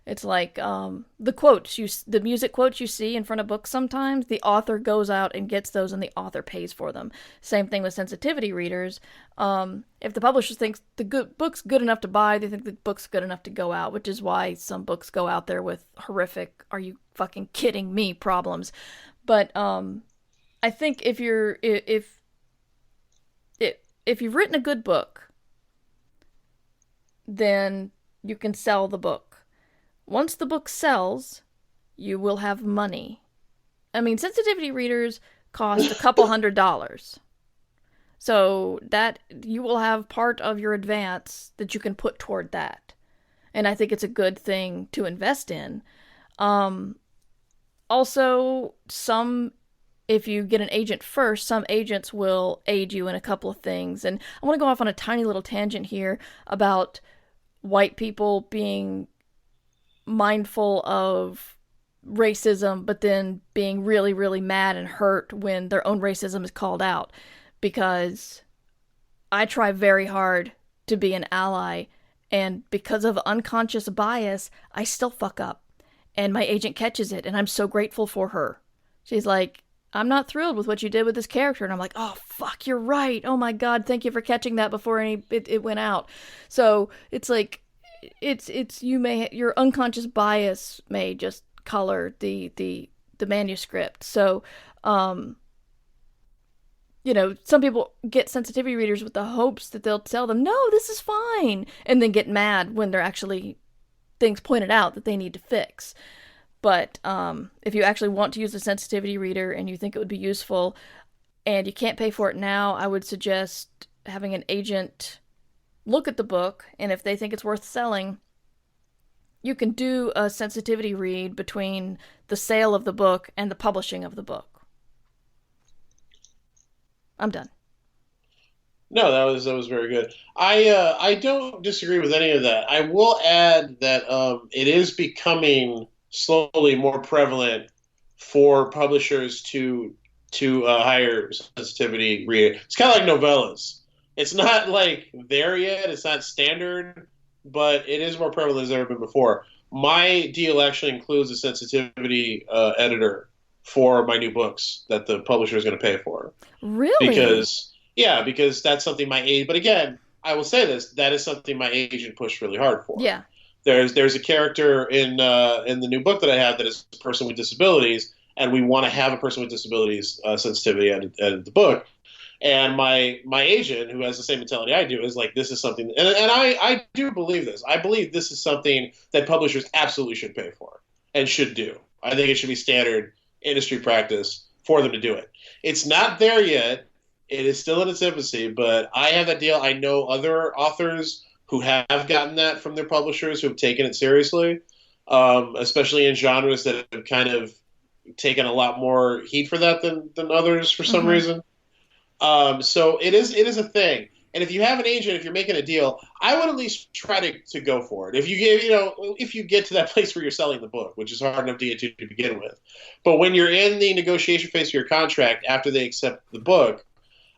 It's like the music quotes you see in front of books sometimes, the author goes out and gets those and the author pays for them. Same thing with sensitivity readers. If the publisher thinks the book's good enough to buy, they think the book's good enough to go out, which is why some books go out there with horrific, are you fucking kidding me problems. But I think if you've written a good book, then you can sell the book. Once the book sells, you will have money. I mean, sensitivity readers cost a couple $100s. So that you will have part of your advance that you can put toward that. And I think it's a good thing to invest in. Also, if you get an agent first, some agents will aid you in a couple of things. And I want to go off on a tiny little tangent here about white people being mindful of racism, but then being really, really mad and hurt when their own racism is called out. Because I try very hard to be an ally, and because of unconscious bias, I still fuck up. And my agent catches it, and I'm so grateful for her. She's like, I'm not thrilled with what you did with this character. And I'm like, oh, fuck, you're right. Oh, my God, thank you for catching that before it went out. So it's like, your unconscious bias may just color the manuscript. So, some people get sensitivity readers with the hopes that they'll tell them, no, this is fine, and then get mad when they're actually things pointed out that they need to fix. But if you actually want to use a sensitivity reader and you think it would be useful and you can't pay for it now, I would suggest having an agent look at the book, and if they think it's worth selling, you can do a sensitivity read between the sale of the book and the publishing of the book. I'm done. No, that was very good. I don't disagree with any of that. I will add that it is becoming slowly more prevalent for publishers to hire sensitivity reader. It's kind of like novellas. It's not like there yet. It's not standard, but it is more prevalent than it's ever been before. My deal actually includes a sensitivity editor for my new books that the publisher is going to pay for. Really? Because that's something but again, I will say this, that is something my agent pushed really hard for. Yeah. There's a character in the new book that I have that is a person with disabilities, and we want to have a person with disabilities sensitivity edit the book. And my agent, who has the same mentality I do, is like, this is something, and I do believe this. I believe this is something that publishers absolutely should pay for and should do. I think it should be standard industry practice for them to do it. It's not there yet. It is still in its infancy, but I have that deal. I know other authors who have gotten that from their publishers who have taken it seriously, especially in genres that have kind of taken a lot more heat for that than others for some reason. So it is a thing. And if you have an agent, if you're making a deal, I would at least try to go for it. If you get to that place where you're selling the book, which is hard enough to get to begin with. But when you're in the negotiation phase of your contract after they accept the book,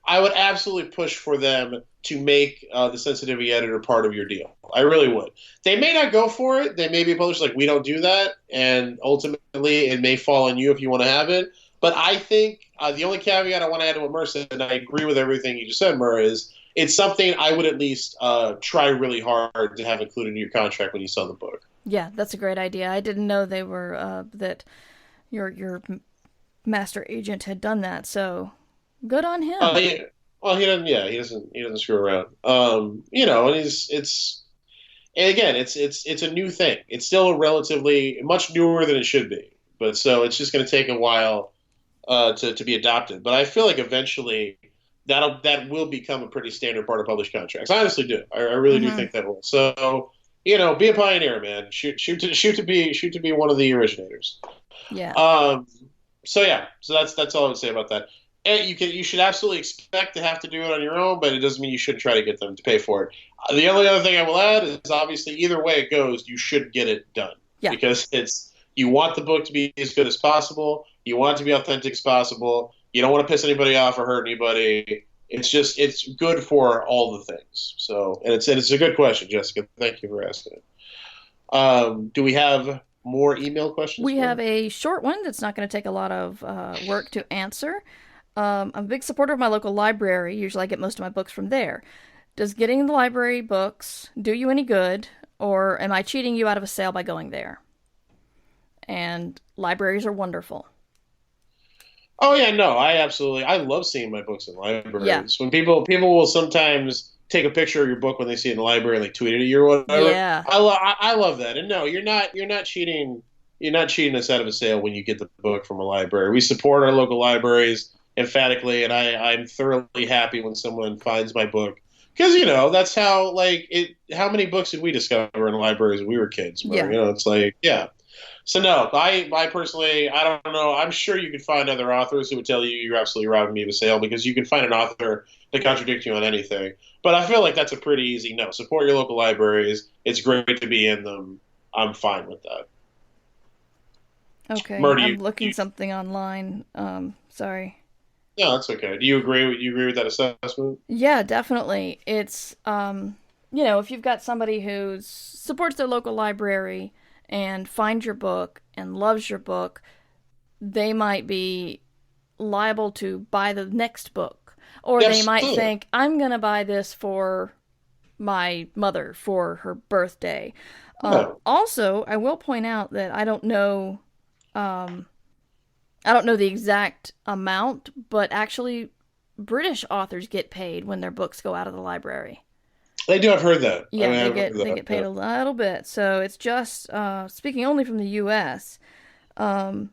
I would absolutely push for them to make the sensitivity editor part of your deal. I really would. They may not go for it. They may be published like, we don't do that. And ultimately, it may fall on you if you want to have it. But I think the only caveat I want to add to what Murr said, and I agree with everything you just said, Murr, is it's something I would at least try really hard to have included in your contract when you sell the book. Yeah, that's a great idea. I didn't know they were that your master agent had done that. So good on him. Yeah. Well, he doesn't. Yeah, he doesn't screw around. And it's a new thing. It's still relatively much newer than it should be, but so it's just going to take a while to be adopted. But I feel like eventually that will become a pretty standard part of published contracts. I honestly do. I really do think that will. So be a pioneer, man. Shoot to be one of the originators. Yeah. So that's all I would say about that. And you should absolutely expect to have to do it on your own, but it doesn't mean you shouldn't try to get them to pay for it. The only other thing I will add is obviously either way it goes, you should get it done. Yeah. Because you want the book to be as good as possible. You want it to be authentic as possible. You don't want to piss anybody off or hurt anybody. It's good for all the things. So, and it's a good question, Jessica. Thank you for asking it. Do we have more email questions? We have a short one that's not going to take a lot of work to answer. I'm a big supporter of my local library. Usually I get most of my books from there. Does getting the library books do you any good, or am I cheating you out of a sale by going there? And libraries are wonderful. Oh yeah, no, I love seeing my books in libraries. Yeah. When people will sometimes take a picture of your book when they see it in the library and like tweet it at you or whatever. Yeah. I love that. And no, you're not cheating you're not cheating us out of a sale when you get the book from a library. We support our local libraries emphatically, and I'm thoroughly happy when someone finds my book because that's how like it. How many books did we discover in libraries when we were kids? Yeah. It's like yeah. So no, I personally, I don't know. I'm sure you could find other authors who would tell you you're absolutely robbing me of a sale because you can find an author to contradict you on anything. But I feel like that's a pretty easy no. Support your local libraries. It's great to be in them. I'm fine with that. Okay, Murder, I'm looking something online. Sorry. No, that's okay. Do you agree? You agree with that assessment? Yeah, definitely. It's if you've got somebody who supports their local library and finds your book and loves your book, they might be liable to buy the next book. Or Yes. they might think, I'm going to buy this for my mother for her birthday. Also, I will point out that I don't know the exact amount, but actually British authors get paid when their books go out of the library. I do. I've heard that. Yeah, I they get paid a little bit. So it's just speaking only from the U.S. I'm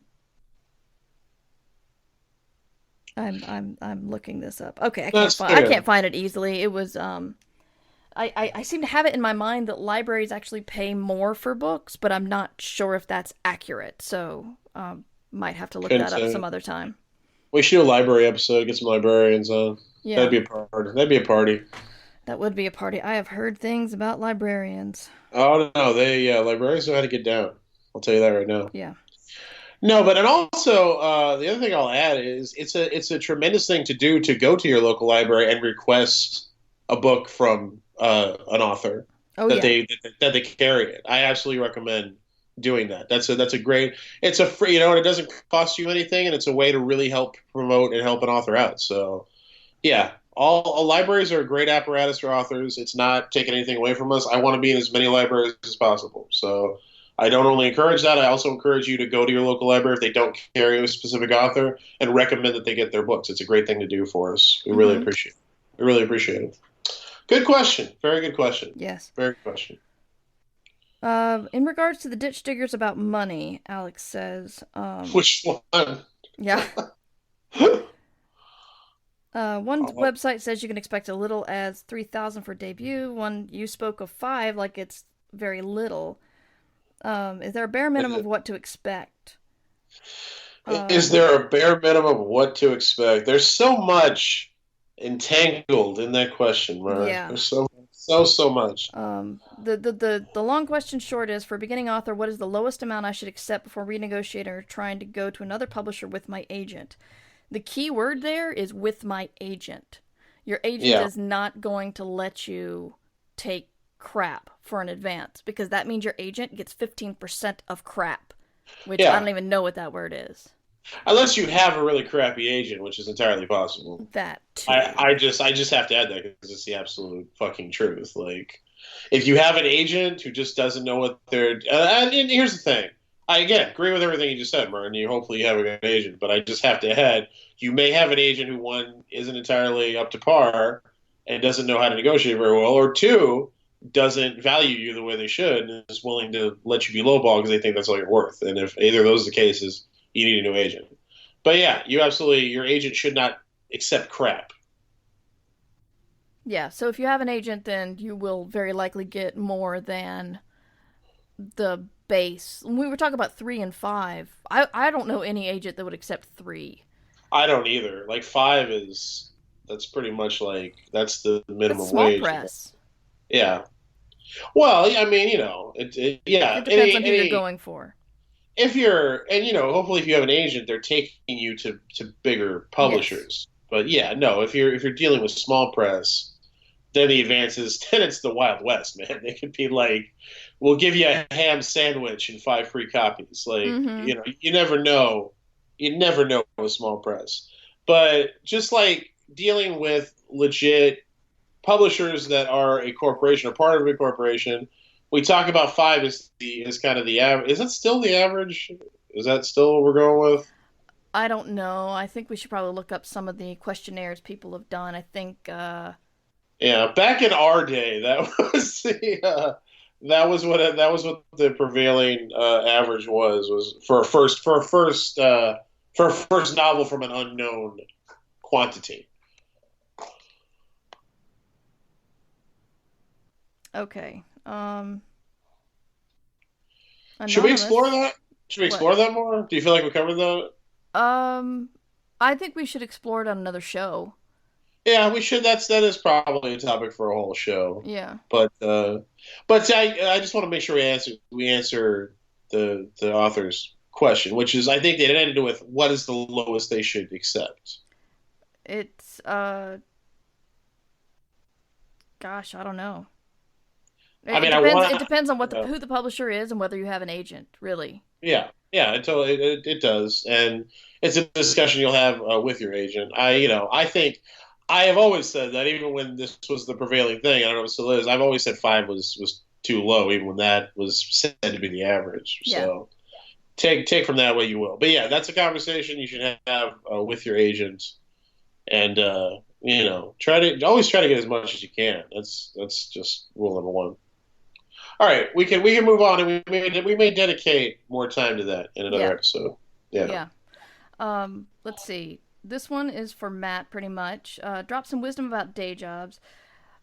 looking this up. Okay, I can't find it easily. It was I seem to have it in my mind that libraries actually pay more for books, but I'm not sure if that's accurate. So might have to look that up some other time. We should do a library episode. Get some librarians on. Yeah, that'd be a party. That'd be a party. That would be a party. I have heard things about librarians. Oh no, librarians know how to get down. I'll tell you that right now. Yeah. No, but and also the other thing I'll add is it's a tremendous thing to do to go to your local library and request a book from an author that they carry it. I absolutely recommend doing that. That's a great. It's a free, and it doesn't cost you anything, and it's a way to really help promote and help an author out. So, yeah, all libraries are a great apparatus for authors. It's not taking anything away from us. I want to be in as many libraries as possible. So, I don't only encourage that. I also encourage you to go to your local library if they don't carry a specific author and recommend that they get their books. It's a great thing to do for us. We really appreciate it. We really appreciate it. Good question. Very good question. Yes. Very good question. In regards to the ditch diggers about money, Alex says. Which one? Yeah. One website says you can expect as little as 3,000 for debut. One you spoke of 5, like it's very little. Is there a bare minimum of what to expect? Is there a bare minimum of what to expect? There's so much entangled in that question, Mara. Yeah. There's so much. The long question short is, for a beginning author, what is the lowest amount I should accept before renegotiating or trying to go to another publisher with my agent? The key word there is with my agent. Your agent is not going to let you take crap for an advance, because that means your agent gets 15% of crap, which I don't even know what that word is. Unless you have a really crappy agent, which is entirely possible. That too. I just have to add that because it's the absolute fucking truth. Like, if you have an agent who just doesn't know what they're, and here's the thing. I again agree with everything you just said, Murray, and hopefully you have a good agent. But I just have to add, you may have an agent who, one, isn't entirely up to par and doesn't know how to negotiate very well, or two, doesn't value you the way they should and is willing to let you be lowball because they think that's all you're worth. And if either of those are the cases, you need a new agent. But yeah, your agent should not accept crap. Yeah, so if you have an agent, then you will very likely get more than the base. When we were talking about 3 and 5, I don't know any agent that would accept 3. I don't either. Like 5 that's pretty much like, that's the minimum it's small wage. Press. Yeah. Well, I mean, it depends on who you're going for. If you're, and hopefully if you have an agent, they're taking you to bigger publishers. Yes. But yeah, no, if you're dealing with small press, then the advances, then it's the Wild West, man. They could be like, we'll give you a ham sandwich and 5 free copies. Like, you never know. You never know with small press. But just like dealing with legit publishers that are a corporation, or part of a corporation, we talk about 5 is kind of the average. Is it still the average? Is that still what we're going with? I don't know. I think we should probably look up some of the questionnaires people have done. I think. Yeah, back in our day, that was that was what the prevailing average was for a first novel from an unknown quantity. Okay. Should we explore Anonymous. that? Should we explore that more? Do you feel like we covered that? I think we should explore it on another show. Yeah, we should. That is probably a topic for a whole show. Yeah. But I just want to make sure we answer the author's question, which is I think it ended with what is the lowest they should accept. It's gosh, I don't know. I mean, It depends on who the publisher is and whether you have an agent, really. yeah, it does, and it's a discussion you'll have with your agent. I think I have always said that even when this was the prevailing thing, I don't know if it still is. I've always said five was too low, even when that was said to be the average. Yeah. So take from that what you will. But yeah, that's a conversation you should have with your agent, and always try to get as much as you can. That's just rule number one. All right, we can move on, and we may dedicate more time to that in another episode. Yeah. Let's see. This one is for Matt, pretty much. Drop some wisdom about day jobs.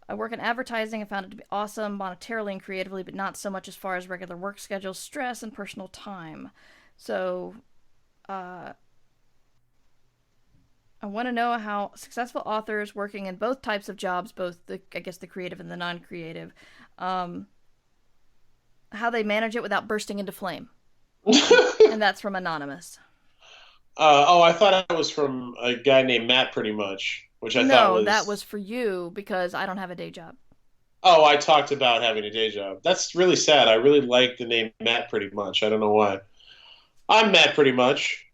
I work in advertising and found it to be awesome monetarily and creatively, but not so much as far as regular work schedules, stress, and personal time. So, I want to know how successful authors working in both types of jobs, both the creative and the non-creative, how they manage it without bursting into flame. And that's from Anonymous. I thought it was from a guy named Matt, pretty much, which I thought was... No, that was for you because I don't have a day job. Oh, I talked about having a day job. That's really sad. I really like the name Matt, pretty much. I don't know why. I'm Matt, pretty much.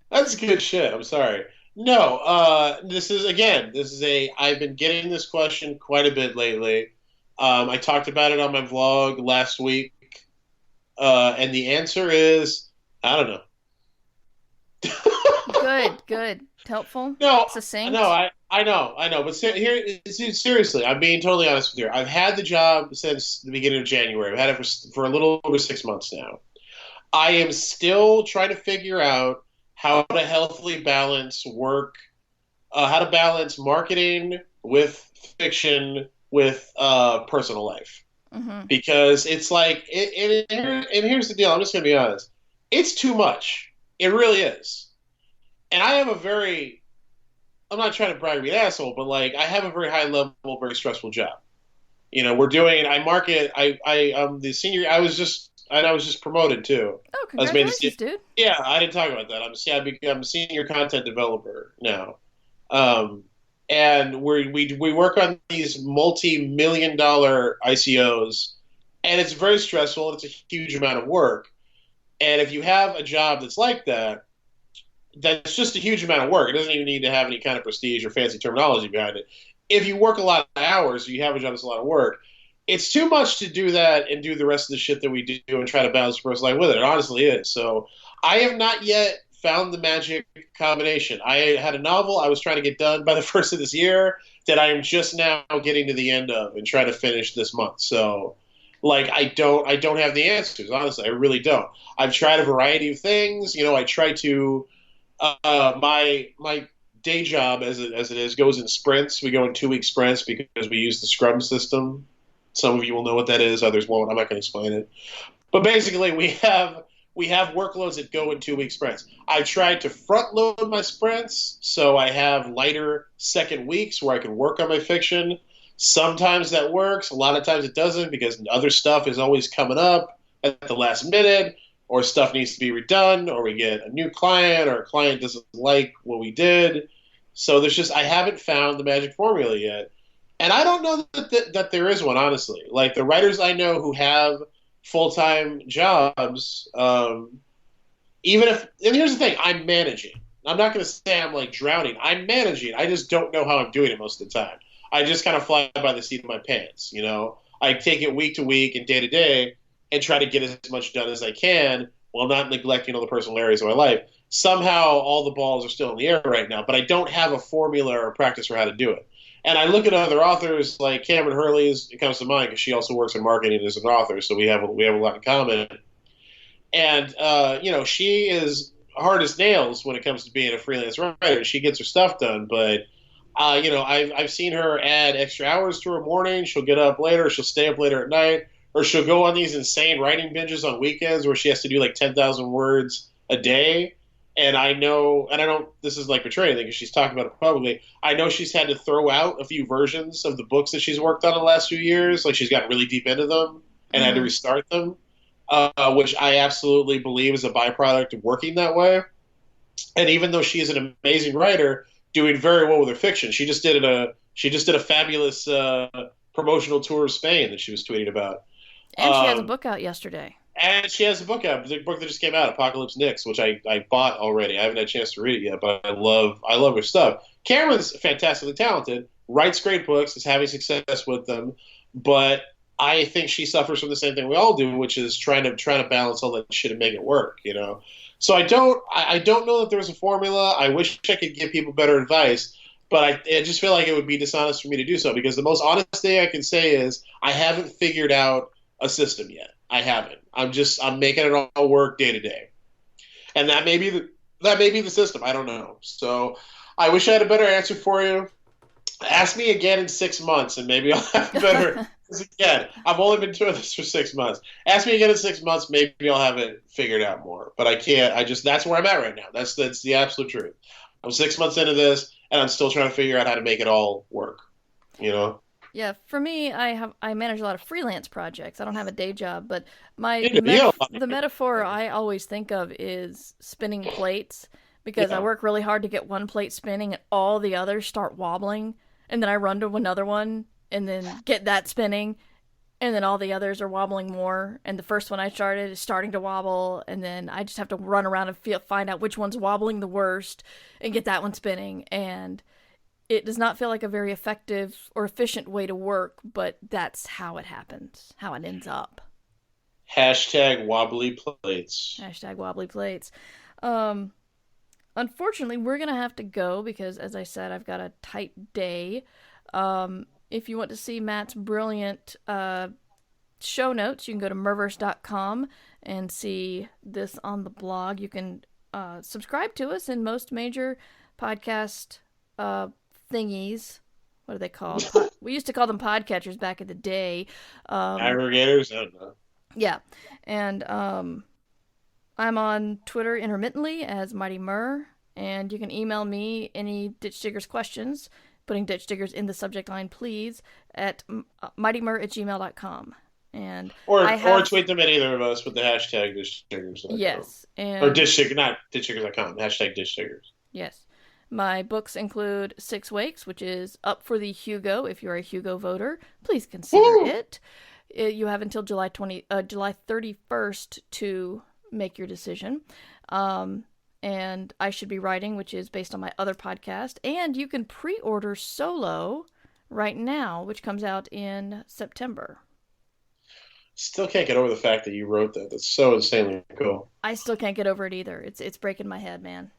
That's good shit. I'm sorry. No, I've been getting this question quite a bit lately. I talked about it on my vlog last week, and the answer is I don't know. Good. Helpful? No, Succinct? no, I know. But seriously, I'm being totally honest with you. I've had the job since the beginning of January. I've had it for a little over 6 months now. I am still trying to figure out how to healthily balance work, how to balance marketing with fiction with personal life. Mm-hmm. Because it's like, and here's the deal. I'm just going to be honest. It's too much. It really is. And I have I'm not trying to brag or be an asshole, but like I have a very high level, very stressful job. I'm the senior. I was just promoted too. Oh, congratulations, dude. Yeah, I didn't talk about that. I'm a senior content developer now. And we work on these multi-million-dollar ICOs, and it's very stressful, and it's a huge amount of work. And if you have a job that's like that, that's just a huge amount of work. It doesn't even need to have any kind of prestige or fancy terminology behind it. If you work a lot of hours, or you have a job that's a lot of work, it's too much to do that and do the rest of the shit that we do and try to balance personal life with it. It honestly is. So I have not yet found the magic combination. I had a novel I was trying to get done by the first of this year that I am just now getting to the end of and trying to finish this month. So, like, I don't have the answers. Honestly, I really don't. I've tried a variety of things. I try to my day job as it is goes in sprints. We go in 2-week sprints because we use the Scrum system. Some of you will know what that is. Others won't. I'm not going to explain it. But basically, we have workloads that go in 2-week sprints. I tried to front load my sprints so I have lighter second weeks where I can work on my fiction. Sometimes that works. A lot of times it doesn't because other stuff is always coming up at the last minute, or stuff needs to be redone, or we get a new client, or a client doesn't like what we did. So I haven't found the magic formula yet. And I don't know that there is one, honestly. Like the writers I know who have full-time jobs, and here's the thing, I'm managing. I'm not going to say I'm like drowning. I'm managing. I just don't know how I'm doing it most of the time. I just kind of fly by the seat of my pants, I take it week to week and day to day and try to get as much done as I can while not neglecting all the personal areas of my life. Somehow all the balls are still in the air right now, but I don't have a formula or a practice for how to do it. And I look at other authors like Cameron Hurley. It comes to mind because she also works in marketing as an author, so we have a lot in common. And she is hard as nails when it comes to being a freelance writer. She gets her stuff done, but I've seen her add extra hours to her morning. She'll get up later. She'll stay up later at night, or she'll go on these insane writing binges on weekends where she has to do like 10,000 words a day. And I know, and I don't, this is like betraying anything because she's talking about it publicly. I know she's had to throw out a few versions of the books that she's worked on in the last few years. Like she's gotten really deep into them and had to restart them, which I absolutely believe is a byproduct of working that way. And even though she is an amazing writer, doing very well with her fiction, she just did a fabulous promotional tour of Spain that she was tweeting about. And she has a book out yesterday. And she has a book out, the book that just came out, Apocalypse Nyx, which I bought already. I haven't had a chance to read it yet, but I love her stuff. Cameron's fantastically talented, writes great books, is having success with them, but I think she suffers from the same thing we all do, which is trying to balance all that shit and make it work, So I don't know that there's a formula. I wish I could give people better advice, but I just feel like it would be dishonest for me to do so because the most honest thing I can say is I haven't figured out a system yet. I haven't. I'm making it all work day to day, and that may be the system. I don't know. So I wish I had a better answer for you. Ask me again in 6 months, and maybe I'll have a better. Again, I've only been doing this for 6 months. Ask me again in 6 months, maybe I'll have it figured out more. But I can't. That's where I'm at right now. That's the absolute truth. I'm 6 months into this, and I'm still trying to figure out how to make it all work. Yeah, for me, I manage a lot of freelance projects. I don't have a day job, but the metaphor I always think of is spinning plates because I work really hard to get one plate spinning and all the others start wobbling, and then I run to another one and then get that spinning, and then all the others are wobbling more, and the first one I started is starting to wobble, and then I just have to run around and find out which one's wobbling the worst and get that one spinning, and it does not feel like a very effective or efficient way to work, but that's how it happens, how it ends up. Hashtag wobbly plates. Hashtag wobbly plates. Unfortunately, we're going to have to go because, as I said, I've got a tight day. If you want to see Matt's brilliant show notes, you can go to merverse.com and see this on the blog. You can subscribe to us in most major podcast thingies. What are they called? We used to call them podcatchers back in the day. Aggregators? I don't know. Yeah. And I'm on Twitter intermittently as Mighty Mur, and you can email me any Ditch Diggers questions, putting Ditch Diggers in the subject line, please, at mightymur@gmail.com. And or tweet them at either of us with the hashtag Ditch Diggers. Yes. Or Ditch Diggers, not DitchDiggers.com, hashtag Ditch Diggers. Yes. My books include Six Wakes, which is up for the Hugo. If you're a Hugo voter, please consider it. You have until July 31st to make your decision. And I Should Be Writing, which is based on my other podcast. And you can pre-order Solo right now, which comes out in September. Still can't get over the fact that you wrote that. That's so insanely cool. I still can't get over it either. It's breaking my head, man.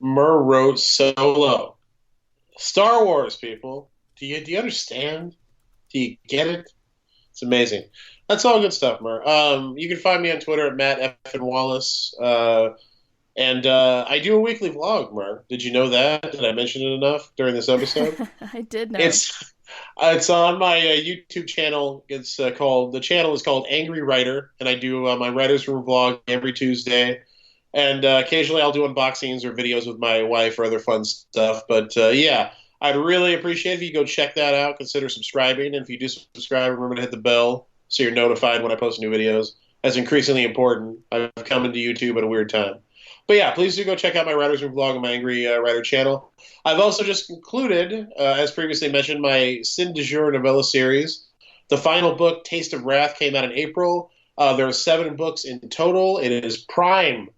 Mur wrote Solo. Star Wars, people. Do you understand? Do you get it? It's amazing. That's all good stuff, Mur. You can find me on Twitter at Matt F. Wallace. And I do a weekly vlog, Mur. Did you know that? Did I mention it enough during this episode? I did know. It's on my YouTube channel. The channel is called Angry Writer, and I do my Writer's Room vlog every Tuesday. And occasionally I'll do unboxings or videos with my wife or other fun stuff. But yeah, I'd really appreciate if you go check that out. Consider subscribing. And if you do subscribe, remember to hit the bell so you're notified when I post new videos. That's increasingly important. I've come into YouTube at a weird time. But yeah, please do go check out my Writer's Room vlog on my Angry Writer channel. I've also just concluded, as previously mentioned, my Sin de Jour novella series. The final book, Taste of Wrath, came out in April. There are 7 books in total. It is prime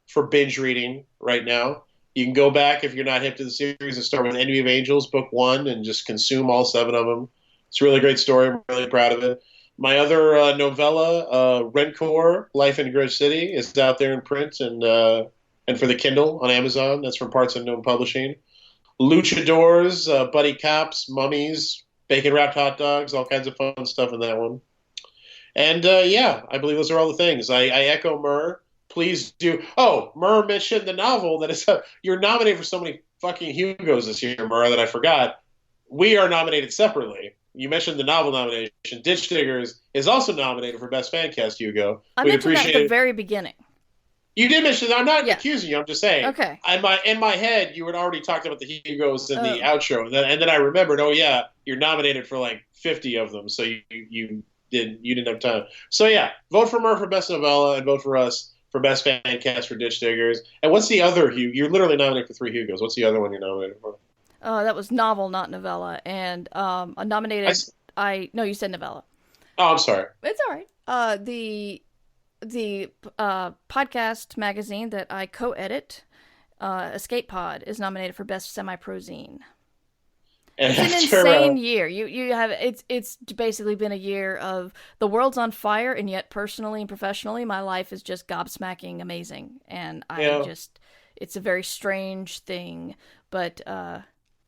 for binge reading right now. You can go back if you're not hip to the series and start with Enemy of Angels, book 1, and just consume all 7 of them. It's a really great story. I'm really proud of it. My other novella, Rentcore, Life in Grove City, is out there in print and for the Kindle on Amazon. That's from Parts Unknown Publishing. luchadors, buddy cops, mummies, bacon wrapped hot dogs, all kinds of fun stuff in that one. And yeah, I believe those are all the things. I echo Murr. Please do. Oh, Murr mentioned the novel that is you're nominated for so many fucking Hugos this year, Murr, that I forgot. We are nominated separately. You mentioned the novel nomination. Ditch Diggers is also nominated for Best Fan Cast Hugo. I mentioned that at the very beginning. You did mention that. I'm not accusing you. I'm just saying. Okay. In my head, you had already talked about the Hugos in the outro, and then I remembered. Oh yeah, you're nominated for like 50 of them, so you didn't have time. So yeah, vote for Murr for Best Novella, and vote for us for Best Fan Cast for Ditch Diggers. And what's the other Hugo? You're literally nominated for 3 Hugos. What's the other one you're nominated for? That was novel, not novella, and nominated. No, you said novella. Oh, I'm sorry. It's all right. The podcast magazine that I co-edit, Escape Pod, is nominated for Best Semi-Prozine. It's an insane year. You have it's basically been a year of the world's on fire, and yet personally and professionally, my life is just gobsmacking amazing, and it's a very strange thing, but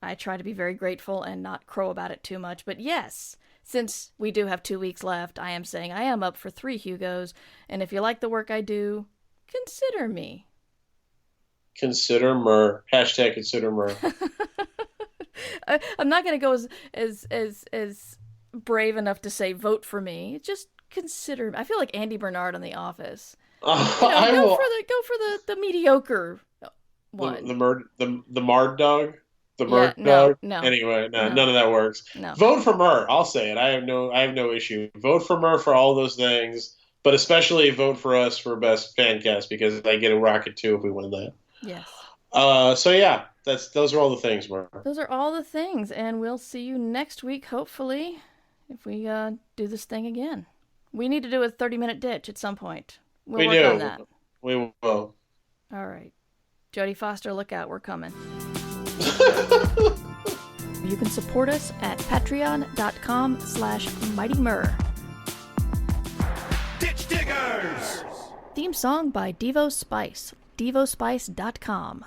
I try to be very grateful and not crow about it too much. But yes, since we do have 2 weeks left, I am saying I am up for 3 Hugos, and if you like the work I do, consider me. Consider Murr. Hashtag consider Murr. I'm not going to go as brave enough to say vote for me. Just consider. I feel like Andy Bernard on The Office. Go for the mediocre one. The Mard dog. The Murr dog. No. Anyway, none of that works. No. Vote for Murr. I'll say it. I have no issue. Vote for Murr for all those things, but especially vote for us for Best Fan Cast because I get a rocket too if we win that. Yes. So yeah, those are all the things, Murr. Those are all the things, and we'll see you next week, hopefully, if we do this thing again. We need to do a 30-minute ditch at some point. We'll work on that. We will. All right. Jodie Foster, look out. We're coming. You can support us at patreon.com/mightymurr. Ditch Diggers! Theme song by Devo Spice. DevoSpice.com.